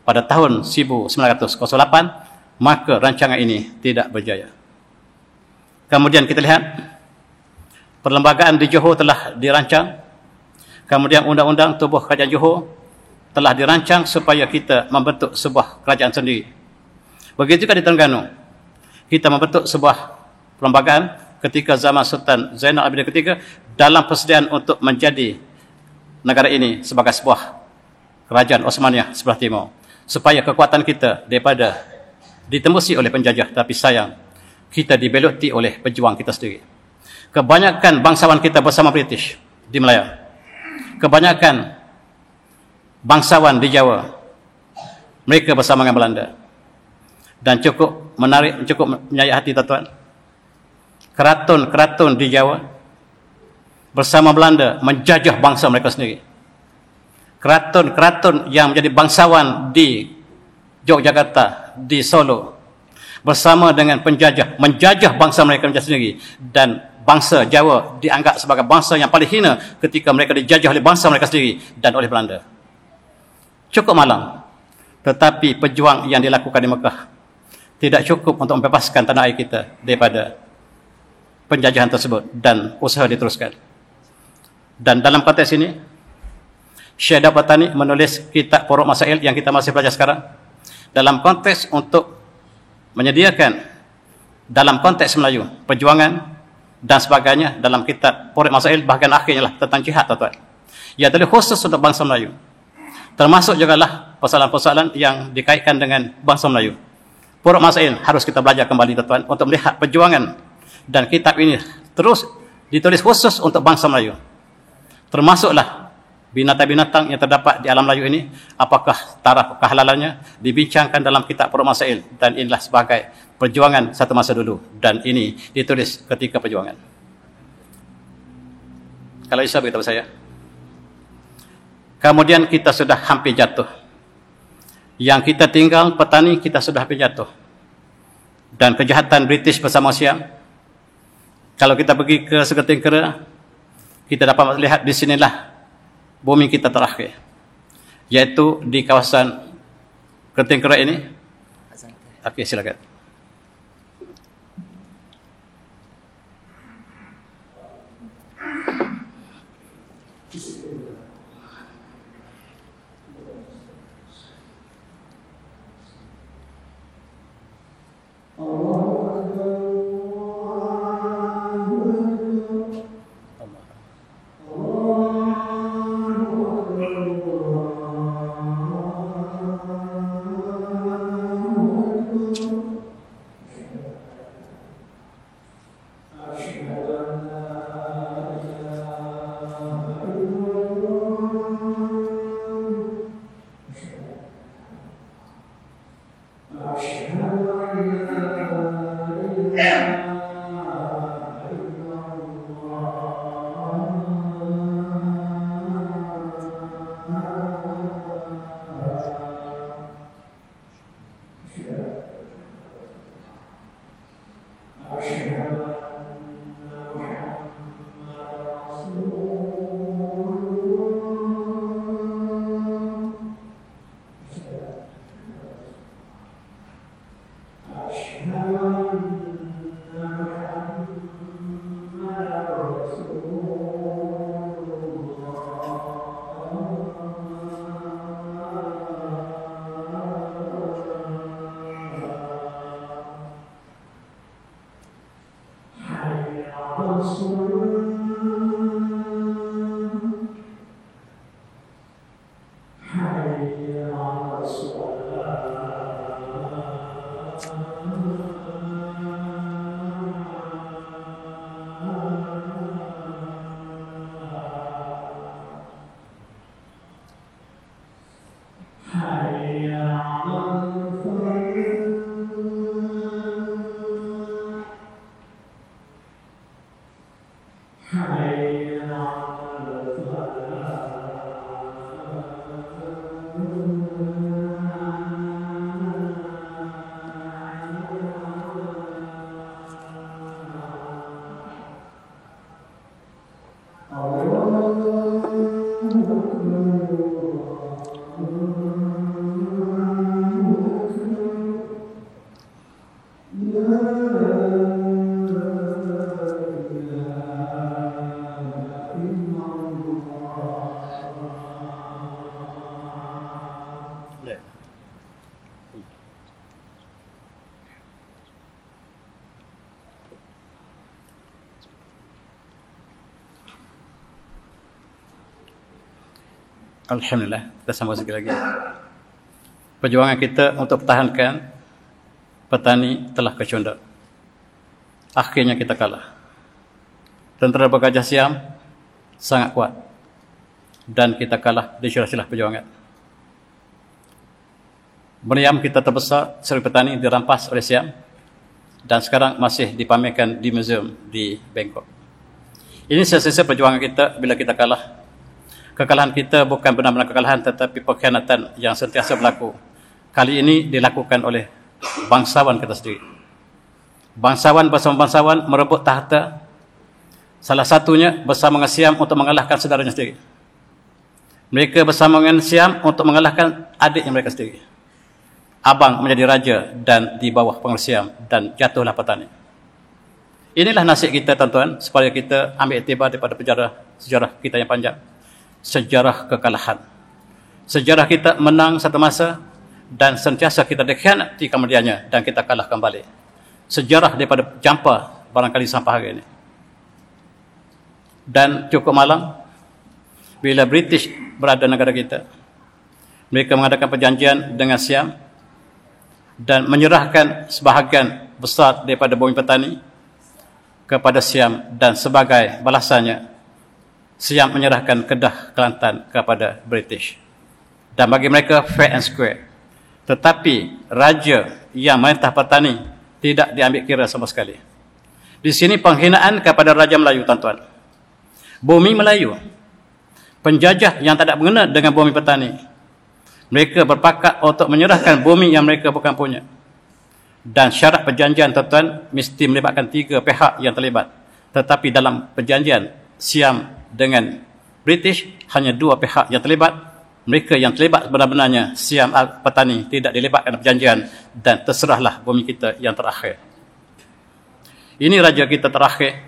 pada tahun 1908. Maka rancangan ini tidak berjaya. Kemudian kita lihat perlembagaan di Johor telah dirancang. Kemudian undang-undang tubuh kerajaan Johor telah dirancang supaya kita membentuk sebuah kerajaan sendiri. Begitu juga di Terengganu. Kita membentuk sebuah perlembagaan ketika zaman Sultan Zainal Abidin ketiga dalam persediaan untuk menjadi negara ini sebagai sebuah kerajaan Osmaniyah sebelah timur. Supaya kekuatan kita daripada ditembusi oleh penjajah. Tapi sayang, kita dibeloti oleh pejuang kita sendiri. Kebanyakan bangsawan kita bersama British di Melaya. Kebanyakan bangsawan di Jawa, mereka bersama dengan Belanda. Dan cukup menarik, cukup menyayat hati, tuan-tuan. Keraton-keraton di Jawa bersama Belanda menjajah bangsa mereka sendiri. Keraton-keraton yang menjadi bangsawan di Yogyakarta, di Solo, bersama dengan penjajah, menjajah bangsa mereka sendiri. Dan bangsa Jawa dianggap sebagai bangsa yang paling hina ketika mereka dijajah oleh bangsa mereka sendiri dan oleh Belanda. Cukup malang. Tetapi pejuang yang dilakukan di Mekah tidak cukup untuk membebaskan tanah air kita daripada penjajahan tersebut, dan usaha diteruskan. Dan dalam konteks ini, Syekh Ahmad Patani menulis kitab Pokok Masail yang kita masih belajar sekarang dalam konteks untuk menyediakan dalam konteks Melayu perjuangan dan sebagainya. Dalam kitab Pokok Masail bahagian akhirnya lah tentang jihad, tuan-tuan. Ia adalah khusus untuk bangsa Melayu. Termasuk juga lah persoalan-persoalan yang dikaitkan dengan bangsa Melayu. Pokok Masail harus kita belajar kembali, tuan-tuan, untuk melihat perjuangan. Dan kitab ini terus ditulis khusus untuk bangsa Melayu. Termasuklah binatang-binatang yang terdapat di alam Melayu ini, apakah taraf kehalalannya dibincangkan dalam kitab Pokok Masail. Dan inilah sebagai perjuangan satu masa dulu. Dan ini ditulis ketika perjuangan. Kalau Isa beritahu saya, kemudian kita sudah hampir jatuh. Yang kita tinggal petani, kita sudah hampir jatuh. Dan kejahatan British bersama Siam, kalau kita pergi ke Seketing Kera, kita dapat melihat di sinilah bumi kita terakhir, yaitu di kawasan Keting Kera ini. Okey, silakan. Alhamdulillah, kita sambung sekali lagi. Perjuangan kita untuk pertahankan petani telah kecundang. Akhirnya kita kalah. Tentera bergajah Siam sangat kuat dan kita kalah di celah-celah perjuangan. Meriam kita terbesar Seri Petani dirampas oleh Siam dan sekarang masih dipamerkan di museum di Bangkok. Ini sisa-sisa perjuangan kita bila kita kalah. Kekalahan kita bukan benar-benar kekalahan tetapi pengkhianatan yang sentiasa berlaku. Kali ini dilakukan oleh bangsawan kita sendiri. Bangsawan bersama bangsawan merebut tahta. Salah satunya bersama dengan Siam untuk mengalahkan saudaranya sendiri. Mereka bersama dengan Siam untuk mengalahkan adiknya mereka sendiri. Abang menjadi raja dan di bawah pengaruh Siam dan jatuhlah petani. Inilah nasib kita tuan-tuan, supaya kita ambil iktibar daripada sejarah kita yang panjang. Sejarah kekalahan. Sejarah kita menang satu masa dan sentiasa kita dikhianati kemudiannya dan kita kalah kembali. Sejarah daripada Jampa barangkali sampai hari ini. Dan cukup malang bila British berada negara kita. Mereka mengadakan perjanjian dengan Siam dan menyerahkan sebahagian besar daripada bumi petani kepada Siam dan sebagai balasannya Siam menyerahkan Kedah Kelantan kepada British. Dan bagi mereka fair and square. Tetapi raja yang merintah petani tidak diambil kira sama sekali. Di sini penghinaan kepada Raja Melayu tuan-tuan. Bumi Melayu. Penjajah yang tak ada mengena dengan bumi petani. Mereka berpakat untuk menyerahkan bumi yang mereka bukan punya. Dan syarat perjanjian tuan-tuan mesti melibatkan 3 pihak yang terlibat. Tetapi dalam perjanjian Siam dengan British hanya 2 pihak yang terlibat. Mereka yang terlibat benar-benarnya Siam petani tidak dilibatkan dalam perjanjian dan terserahlah bumi kita yang terakhir. Ini raja kita terakhir,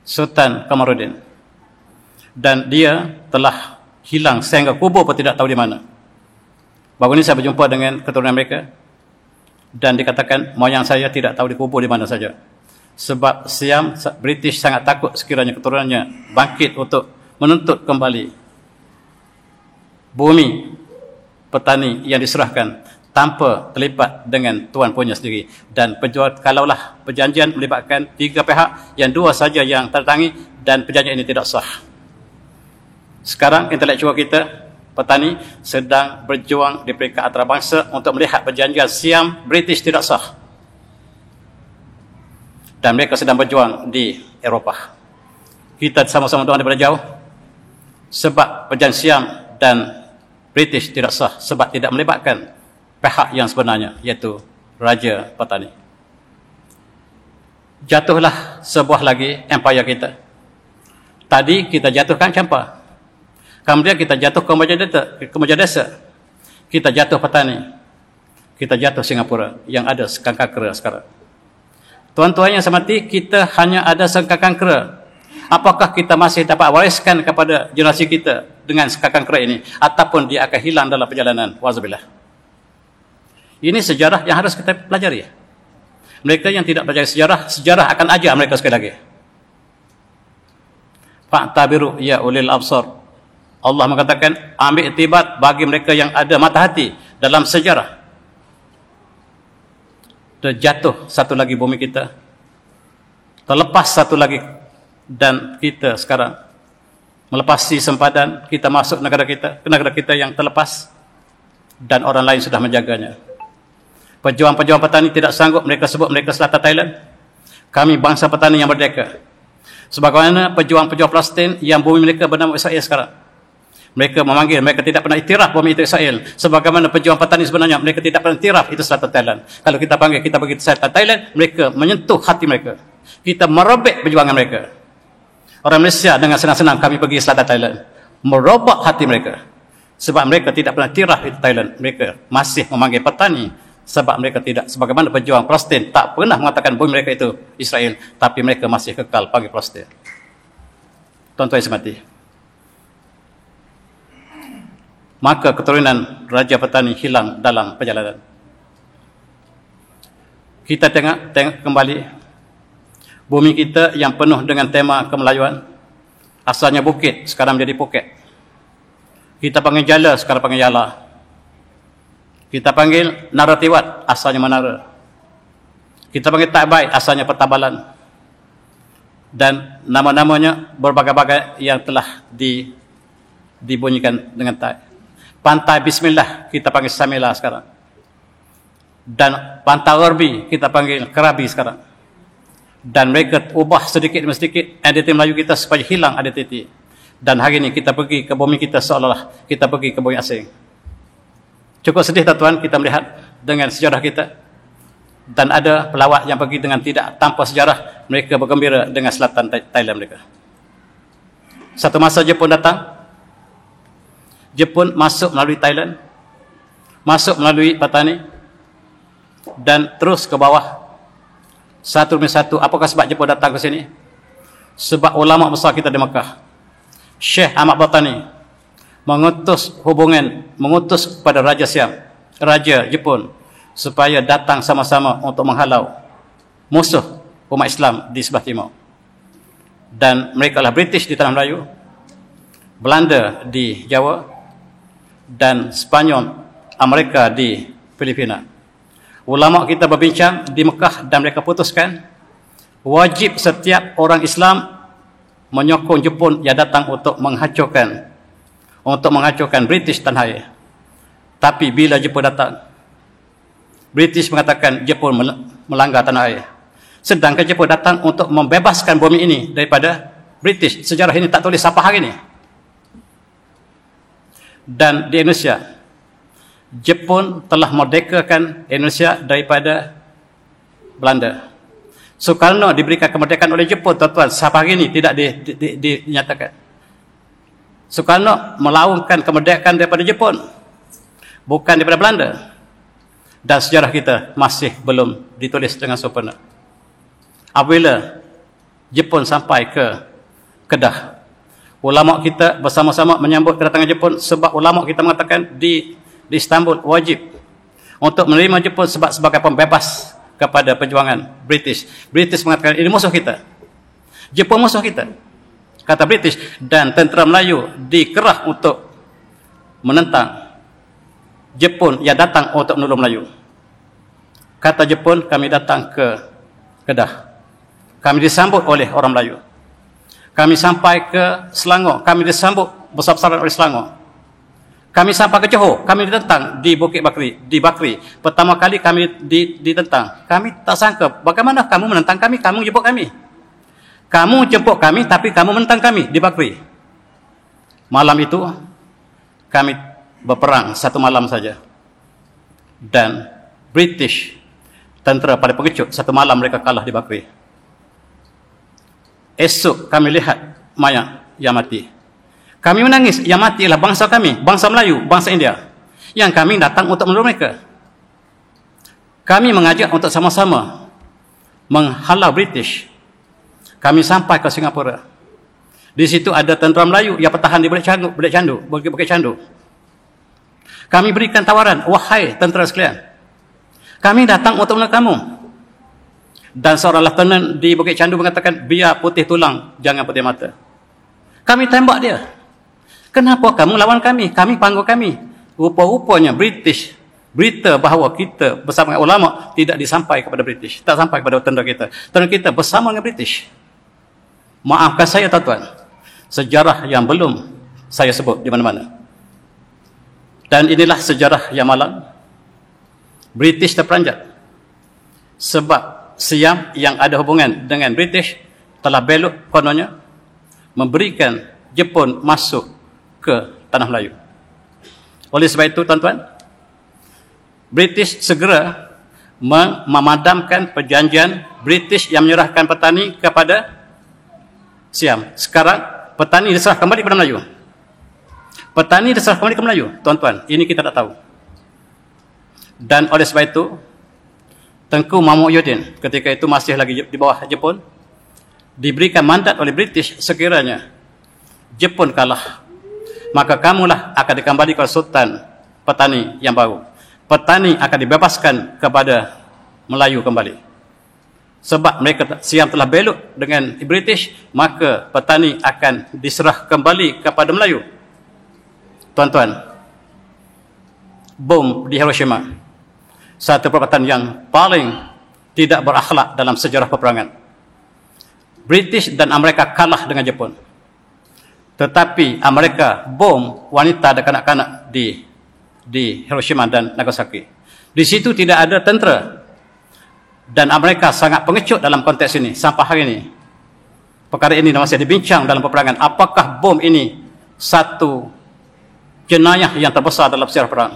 Sultan Kamaruddin. Dan dia telah hilang sehingga kubur pun tidak tahu di mana. Baru ini saya berjumpa dengan keturunan mereka dan dikatakan moyang saya tidak tahu dikubur di mana saja. Sebab Siam, British sangat takut sekiranya keturunannya bangkit untuk menuntut kembali bumi petani yang diserahkan tanpa terlibat dengan tuan punya sendiri. Dan kalaulah perjanjian melibatkan 3 pihak, yang 2 saja yang tertangi dan perjanjian ini tidak sah. Sekarang intelektual kita, petani, sedang berjuang di peringkat antarabangsa untuk melihat perjanjian Siam British tidak sah. Dan mereka sedang berjuang di Eropah. Kita sama-sama doa daripada jauh. Sebab perjanjian Siam dan British tidak sah. Sebab tidak melibatkan pihak yang sebenarnya, iaitu Raja Petani. Jatuhlah sebuah lagi empire kita. Tadi kita jatuhkan Jampa. Kemudian kita jatuh ke Mojadesa. Kita jatuh Petani. Kita jatuh Singapura yang ada Sengkakera sekarang. Tuan-tuan yang saya hormati, kita hanya ada Sengkakera. Apakah kita masih dapat wariskan kepada generasi kita dengan Sengkakera ini? Ataupun dia akan hilang dalam perjalanan? Wazubillah. Ini sejarah yang harus kita pelajari. Mereka yang tidak belajar sejarah, sejarah akan ajar mereka sekali lagi. Fa'tabiru ya ulil absar. Allah mengatakan, ambil iktibar bagi mereka yang ada mata hati dalam sejarah. Terjatuh satu lagi bumi kita, terlepas satu lagi, dan kita sekarang melepasi sempadan kita masuk negara kita, ke negara kita yang terlepas. dan orang lain sudah menjaganya. Pejuang-pejuang petani tidak sanggup mereka sebut mereka selatan Thailand. Kami bangsa petani yang merdeka. Sebagaimana pejuang-pejuang Palestin yang bumi mereka bernama Israel sekarang. Mereka memanggil, mereka tidak pernah iktiraf bumi itu Israel. Sebagaimana pejuang petani sebenarnya, mereka tidak pernah iktiraf itu selatan Thailand. Kalau kita panggil, kita bagi selatan Thailand, mereka menyentuh hati mereka. Kita merobek perjuangan mereka. Orang Malaysia dengan senang-senang kami pergi selatan Thailand. Merobak hati mereka. Sebab mereka tidak pernah iktiraf itu Thailand. Mereka masih memanggil petani. Sebab mereka tidak, sebagaimana pejuang Palestin tak pernah mengatakan bumi mereka itu Israel, tapi mereka masih kekal panggil Palestin. Tuan-tuan yang semati, maka keturunan Raja Petani hilang dalam perjalanan. Kita tengok kembali bumi kita yang penuh dengan tema kemelayuan. Asalnya bukit, sekarang menjadi Phuket. Kita panggil jala, sekarang panggil jala. Kita panggil Naratiwat, asalnya Menara. Kita panggil Tabai, asalnya Pertabalan. Dan nama-namanya berbagai-bagai yang telah dibunyikan dengan Tai. Pantai Bismillah, kita panggil Samila sekarang. Dan Pantai Orbi, kita panggil Kerabi sekarang. Dan mereka ubah sedikit demi sedikit identiti Melayu kita supaya hilang identiti. Dan hari ini kita pergi ke bumi kita seolah-olah kita pergi ke bumi asing. Cukup sedih tuan-tuan kita melihat dengan sejarah kita. Dan ada pelawat yang pergi dengan tidak tanpa sejarah, mereka bergembira dengan selatan Thailand mereka. Satu masa Jepun datang. Jepun masuk melalui Thailand, masuk melalui Patani, dan terus ke bawah. Satu demi satu. Apakah sebab Jepun datang ke sini? Sebab ulama besar kita di Mekah, Syekh Ahmad Batani, mengutus kepada Raja Siam, Raja Jepun, supaya datang sama-sama untuk menghalau musuh umat Islam di sebelah timur. Dan mereka lah British di Tanah Melayu, Belanda di Jawa, dan Spanyol Amerika di Filipina. Ulama kita berbincang di Mekah dan mereka putuskan wajib setiap orang Islam menyokong Jepun yang datang untuk menghancurkan British tanah air. Tapi bila Jepun datang, British mengatakan Jepun melanggar tanah air. Sedangkan Jepun datang untuk membebaskan bumi ini daripada British. Sejarah ini tak tulis siapa hari ini. Dan di Indonesia, Jepun telah merdekakan Indonesia daripada Belanda. Soekarno diberikan kemerdekaan oleh Jepun, tuan-tuan. Siapa hari ini tidak dinyatakan. Soekarno melaungkan kemerdekaan daripada Jepun, bukan daripada Belanda. Dan sejarah kita masih belum ditulis dengan sempurna. Apabila Jepun sampai ke Kedah, ulama kita bersama-sama menyambut kedatangan Jepun, sebab ulama kita mengatakan di Istanbul wajib untuk menerima Jepun sebagai pembebas kepada perjuangan British. British mengatakan ini musuh kita, Jepun musuh kita, kata British. Dan tentera Melayu dikerah untuk menentang Jepun yang datang untuk menolong Melayu. Kata Jepun, kami datang ke Kedah, kami disambut oleh orang Melayu. Kami sampai ke Selangor, kami disambut besar-besaran oleh Selangor. Kami sampai ke Johor, kami ditentang di Bukit Bakri, di Bakri. Pertama kali kami ditentang. Kami tak sangka, bagaimana kamu menentang kami, kamu jemput kami. Kamu jemput kami, tapi kamu menentang kami di Bakri. Malam itu, kami berperang satu malam saja. Dan British, tentera pada pengecut, satu malam mereka kalah di Bakri. Esok kami lihat mayat yang mati. Kami menangis, yang mati ialah bangsa kami, bangsa Melayu, bangsa India. Yang kami datang untuk menolong mereka. Kami mengajak untuk sama-sama menghalau British. Kami sampai ke Singapura. Di situ ada tentera Melayu yang bertahan di Bukit Candu. Kami berikan tawaran, wahai tentera sekalian, kami datang untuk menolong kamu. Dan seorang lieutenant di Bukit Candu mengatakan, biar putih tulang, jangan putih mata. Kami tembak dia. Kenapa kamu lawan kami? Kami panggil kami. Rupa-rupanya British, berita bahawa kita bersama dengan ulama tidak disampai kepada British. Tak sampai kepada tentera kita. Tentera kita bersama dengan British. Maafkan saya tuan-tuan, sejarah yang belum saya sebut di mana-mana. Dan inilah sejarah yang malang. British terperanjat sebab Siam yang ada hubungan dengan British telah belok kononnya memberikan Jepun masuk ke tanah Melayu. Oleh sebab itu tuan-tuan, British segera memadamkan perjanjian British yang menyerahkan petani kepada Siam. Sekarang petani diserah kembali kepada Melayu. Petani diserah kembali ke Melayu, tuan-tuan. Ini kita tak tahu. Dan oleh sebab itu, Tengku Mahmud-Yudin ketika itu masih lagi di bawah Jepun, diberikan mandat oleh British sekiranya Jepun kalah, maka kamulah akan dikembali kepada Sultan petani yang baru. Petani akan dibebaskan kepada Melayu kembali. Sebab mereka Siam telah belok dengan British, maka petani akan diserah kembali kepada Melayu. Tuan-tuan, bom di Hiroshima, satu perbuatan yang paling tidak berakhlak dalam sejarah peperangan. British dan Amerika kalah dengan Jepun. Tetapi Amerika bom wanita dan kanak-kanak di Hiroshima dan Nagasaki. Di situ tidak ada tentera. Dan Amerika sangat pengecut dalam konteks ini sampai hari ini. Perkara ini masih dibincang dalam peperangan. Apakah bom ini satu jenayah yang terbesar dalam sejarah perang?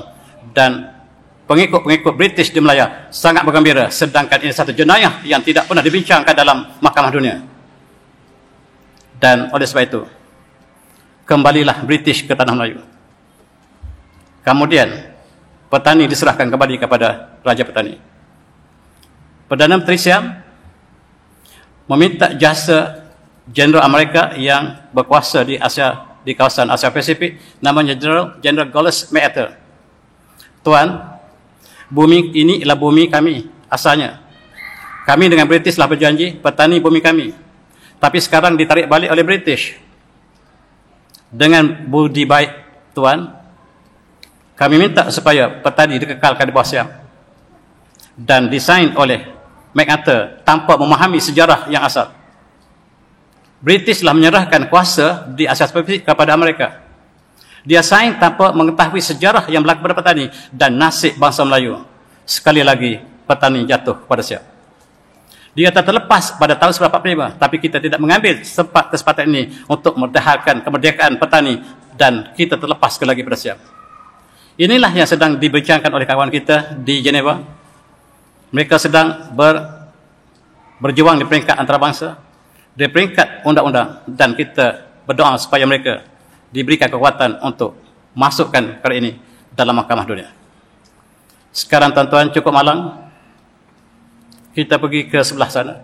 Dan pengikut-pengikut British di Melaya sangat bergembira, sedangkan ini satu jenayah yang tidak pernah dibincangkan dalam Mahkamah Dunia. Dan oleh sebab itu, kembalilah British ke tanah Melayu. Kemudian petani diserahkan kembali kepada Raja Petani. Perdana Menteri Siam meminta jasa Jeneral Amerika yang berkuasa di Asia, di kawasan Asia Pasifik, namanya General Goles MacArthur. Tuan, bumi ini ialah bumi kami asalnya. Kami dengan British telah berjanji petani bumi kami. Tapi sekarang ditarik balik oleh British. Dengan budi baik, tuan, kami minta supaya petani dikekalkan di bawah Siam. Dan desain oleh MacArthur tanpa memahami sejarah yang asal. British telah menyerahkan kuasa di Asia Pasifik kepada Amerika. Dia saing tanpa mengetahui sejarah yang berlaku pada petani dan nasib bangsa Melayu. Sekali lagi, petani jatuh pada Siam. Dia tak terlepas pada tahun 1945, tapi kita tidak mengambil kesempatan ini untuk merdahalkan kemerdekaan petani dan kita terlepas sekali lagi pada Siam. Inilah yang sedang dibincangkan oleh kawan kita di Geneva. Mereka sedang berjuang di peringkat antarabangsa, di peringkat undang-undang, dan kita berdoa supaya mereka diberikan kekuatan untuk masukkan perkara ini dalam Mahkamah Dunia. Sekarang tuan-tuan, cukup malang kita pergi ke sebelah sana.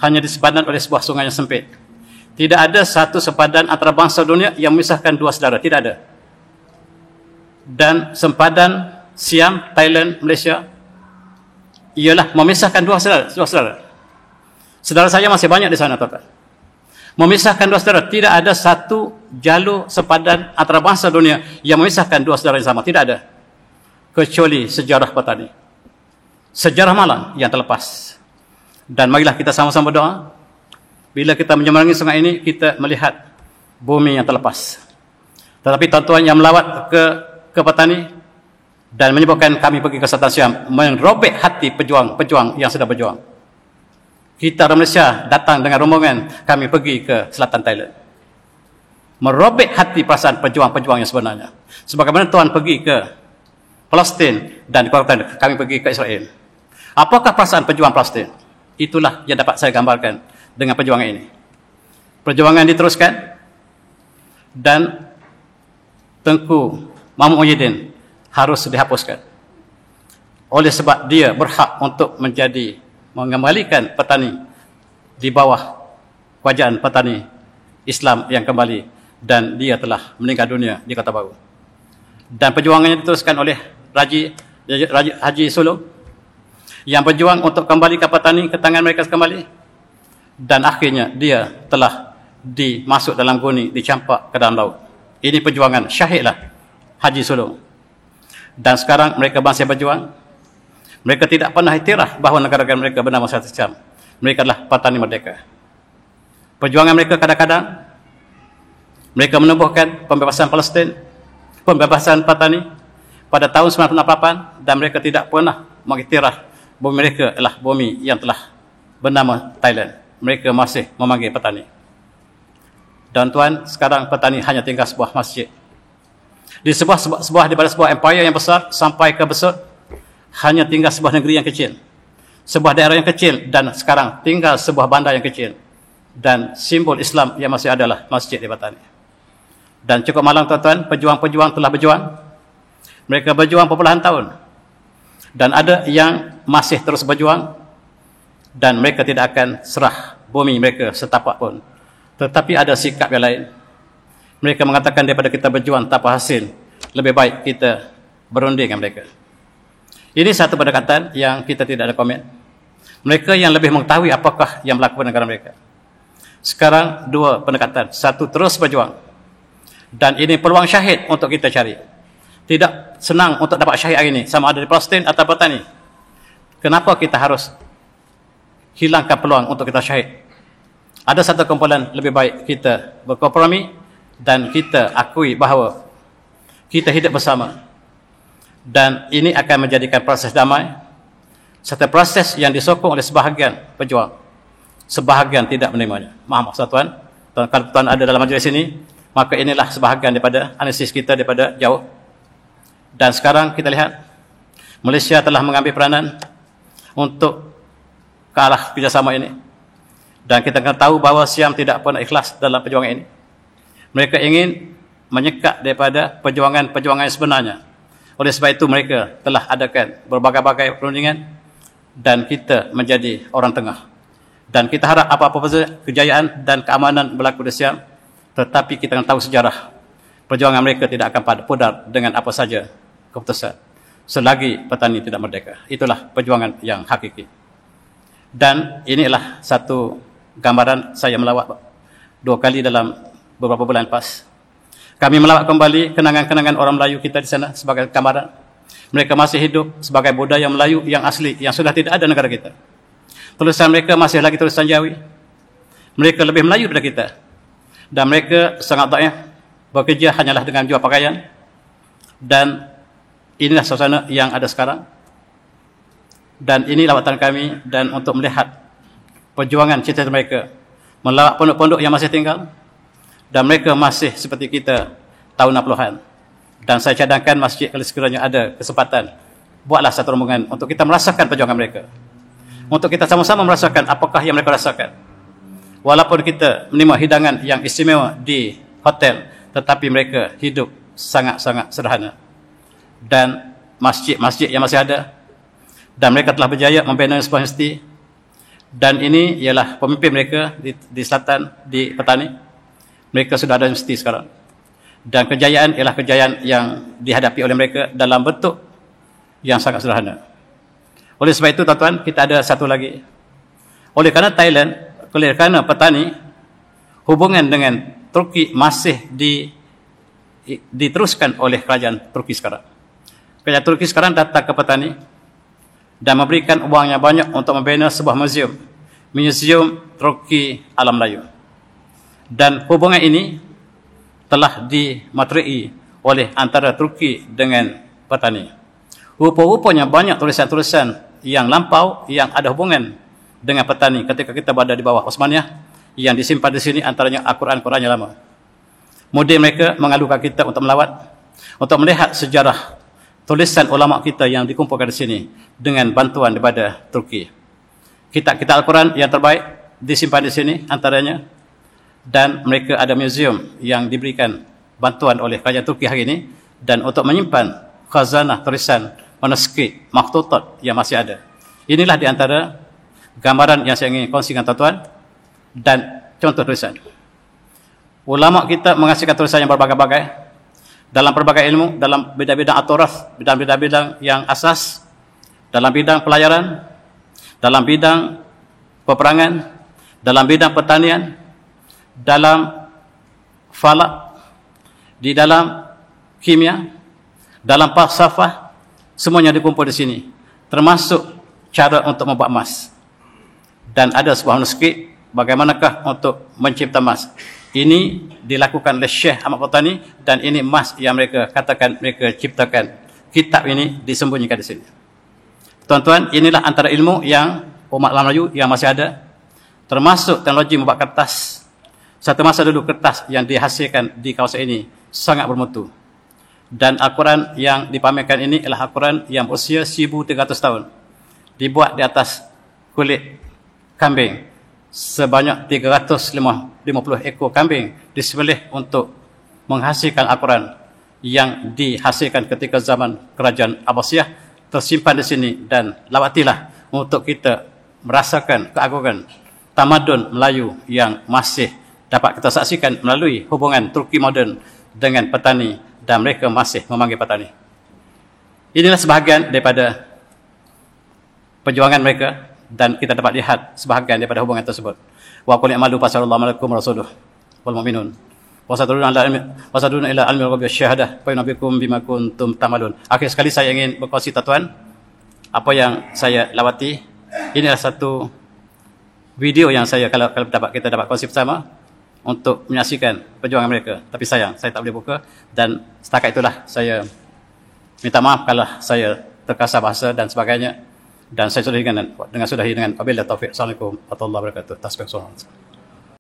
Hanya disepadan oleh sebuah sungai yang sempit. Tidak ada satu sempadan antarabangsa dunia yang memisahkan dua saudara. Tidak ada. Dan sempadan Siam, Thailand, Malaysia ialah memisahkan dua saudara. Saudara saya masih banyak di sana, tuan-tuan. Memisahkan dua saudara. Tidak ada satu jalur sempadan antarabangsa dunia yang memisahkan dua saudara yang sama. Tidak ada. Kecuali sejarah petani. Sejarah malang yang terlepas. Dan marilah kita sama-sama berdoa. Bila kita menyeberangi sungai ini, kita melihat bumi yang terlepas. Tetapi tuan-tuan yang melawat ke petani dan menyebabkan kami pergi ke Selatan Siam, merobek hati pejuang-pejuang yang sedang berjuang. Kita orang Malaysia datang dengan rombongan, kami pergi ke selatan Thailand. Merobek hati perasaan pejuang-pejuang yang sebenarnya. Sebagaimana Tuan pergi ke Palestin dan kami pergi ke Israel. Apakah perasaan pejuang Palestin? Itulah yang dapat saya gambarkan dengan perjuangan ini. Perjuangan diteruskan dan Tengku Mahmud-Yudin harus dihapuskan. Oleh sebab dia berhak untuk mengembalikan petani di bawah kerajaan petani Islam yang kembali, dan dia telah meninggal dunia di Kota Baru. Dan perjuangannya diteruskan oleh Haji Sulong yang berjuang untuk kembali ke petani ke tangan mereka kembali, dan akhirnya dia telah dimasuk dalam guni, dicampak ke dalam laut. Ini perjuangan syahidlah Haji Sulong. Dan sekarang mereka masih berjuang. Mereka tidak pernah iktiraf bahawa negara mereka bernama Selatan Siam. Mereka adalah petani merdeka. Perjuangan mereka kadang-kadang mereka menubuhkan pembebasan Palestin, pembebasan petani pada tahun 1998 dan mereka tidak pernah mengiktiraf bumi mereka adalah bumi yang telah bernama Thailand. Mereka masih memanggil petani. Dan tuan, sekarang petani hanya tinggal sebuah masjid. Di daripada sebuah empire yang besar sampai ke besar, hanya tinggal sebuah negeri yang kecil. Sebuah daerah yang kecil dan sekarang tinggal sebuah bandar yang kecil. Dan simbol Islam yang masih adalah masjid di Patani. Dan cukup malang tuan-tuan, pejuang-pejuang telah berjuang. Mereka berjuang puluhan tahun. Dan ada yang masih terus berjuang. Dan mereka tidak akan serah bumi mereka setapak pun. Tetapi ada sikap yang lain. Mereka mengatakan daripada kita berjuang tanpa hasil, lebih baik kita berunding dengan mereka. Ini satu pendekatan yang kita tidak ada komen. Mereka yang lebih mengetahui apakah yang berlaku pada negara mereka. Sekarang dua pendekatan. Satu, terus berjuang. Dan ini peluang syahid untuk kita cari. Tidak senang untuk dapat syahid hari ini, sama ada di Palestin atau Petani. Kenapa kita harus hilangkan peluang untuk kita syahid? Ada satu kumpulan lebih baik kita berkompromi dan kita akui bahawa kita hidup bersama. Dan ini akan menjadikan proses damai. Satu proses yang disokong oleh sebahagian pejuang. Sebahagian tidak menerimanya. Maaf tuan. Kalau tuan ada dalam majlis ini, maka inilah sebahagian daripada analisis kita daripada jauh. Dan sekarang kita lihat, Malaysia telah mengambil peranan untuk ke arah kerjasama ini. Dan kita kena tahu bahawa Siam tidak pernah ikhlas dalam perjuangan ini. Mereka ingin menyekat daripada perjuangan-perjuangan yang sebenarnya. Oleh sebab itu mereka telah adakan berbagai-bagai perundingan dan kita menjadi orang tengah. Dan kita harap apa-apa kejayaan dan keamanan berlaku di Siam, tetapi kita akan tahu sejarah. Perjuangan mereka tidak akan pudar dengan apa saja keputusan selagi petani tidak merdeka. Itulah perjuangan yang hakiki. Dan inilah satu gambaran saya melawat 2 kali dalam beberapa bulan lepas. Kami melawat kembali kenangan-kenangan orang Melayu kita di sana sebagai gambaran. Mereka masih hidup sebagai budaya Melayu yang asli, yang sudah tidak ada negara kita. Tulisan mereka masih lagi tulisan Jawi. Mereka lebih Melayu daripada kita. Dan mereka sangat dhaif, bekerja hanyalah dengan jual pakaian. Dan inilah suasana yang ada sekarang. Dan ini lawatan kami dan untuk melihat perjuangan cita-cita mereka. Melawat pondok-pondok yang masih tinggal. Dan mereka masih seperti kita tahun 60-an. Dan saya cadangkan masjid kalau sekiranya ada kesempatan, buatlah satu rombongan untuk kita merasakan perjuangan mereka. Untuk kita sama-sama merasakan apakah yang mereka rasakan. Walaupun kita menerima hidangan yang istimewa di hotel, tetapi mereka hidup sangat-sangat sederhana. Dan masjid-masjid yang masih ada. Dan mereka telah berjaya membina sebuah universiti. Dan ini ialah pemimpin mereka di selatan, di Petani. Mereka sudah ada universiti sekarang. Dan kejayaan ialah kejayaan yang dihadapi oleh mereka dalam bentuk yang sangat sederhana. Oleh sebab itu, tuan-tuan, kita ada satu lagi. Oleh kerana Thailand, oleh kerana Petani, hubungan dengan Turki masih diteruskan oleh kerajaan Turki sekarang. Kerajaan Turki sekarang datang ke Petani dan memberikan uangnya banyak untuk membina sebuah museum. Museum Turki Alam Melayu. Dan hubungan ini telah dimaterai oleh antara Turki dengan Petani. Rupa-rupanya banyak tulisan-tulisan yang lampau yang ada hubungan dengan Petani ketika kita berada di bawah Osmaniyah yang disimpan di sini, antaranya Al-Quran yang lama. Kemudian mereka mengadukan kita untuk melawat, untuk melihat sejarah tulisan ulama kita yang dikumpulkan di sini dengan bantuan daripada Turki. Kitab-kitab Al-Quran yang terbaik disimpan di sini antaranya. Dan mereka ada museum yang diberikan bantuan oleh kerajaan Turki hari ini. Dan untuk menyimpan khazanah tulisan manuskrip makhtutat yang masih ada. Inilah di antara gambaran yang saya ingin kongsikan tuan-tuan. Dan contoh tulisan. Ulama kita menghasilkan tulisan yang berbagai-bagai. Dalam berbagai ilmu. Dalam bidang-bidang at-turath, dalam bidang-bidang yang asas. Dalam bidang pelayaran. Dalam bidang peperangan. Dalam bidang pertanian. Dalam falak, di dalam kimia, dalam falsafah, semuanya dikumpul di sini. Termasuk cara untuk membuat emas. Dan ada sebuah manuskrip bagaimanakah untuk mencipta emas. Ini dilakukan oleh Syekh Ahmad Patani dan ini emas yang mereka katakan mereka ciptakan. Kitab ini disembunyikan di sini. Tuan-tuan, inilah antara ilmu yang umat Melayu yang masih ada, termasuk teknologi membuat kertas. Satu masa dulu kertas yang dihasilkan di kawasan ini sangat bermutu. Dan Al-Quran yang dipamerkan ini adalah Al-Quran yang berusia 1300 tahun. Dibuat di atas kulit kambing. Sebanyak 350 ekor kambing disembelih untuk menghasilkan Al-Quran yang dihasilkan ketika zaman kerajaan Abbasiyah, tersimpan di sini. Dan lawatilah untuk kita merasakan keagungan tamadun Melayu yang masih dapat kita saksikan melalui hubungan Turki moden dengan petani, dan mereka masih memanggil petani. Inilah sebahagian daripada perjuangan mereka, dan kita dapat lihat sebahagian daripada hubungan tersebut. Wa qul i'malu fasarallahu alaikum rasuluh wal mu'minun wasaduna ila almi rabbil syahadah fa yunabbikum bima kuntum tamalun. Akhir sekali saya ingin berkongsi tuan-tuan apa yang saya lawati. Ini adalah satu video yang saya kalau kita dapat kongsi bersama untuk menyaksikan perjuangan mereka. Tapi sayang, saya tak boleh buka, dan setakat itulah saya minta maaf kalau saya terkasar bahasa dan sebagainya. Dan saya sudahi dengan wabillahi taufiq. Assalamualaikum warahmatullahi wabarakatuh. Tasbih.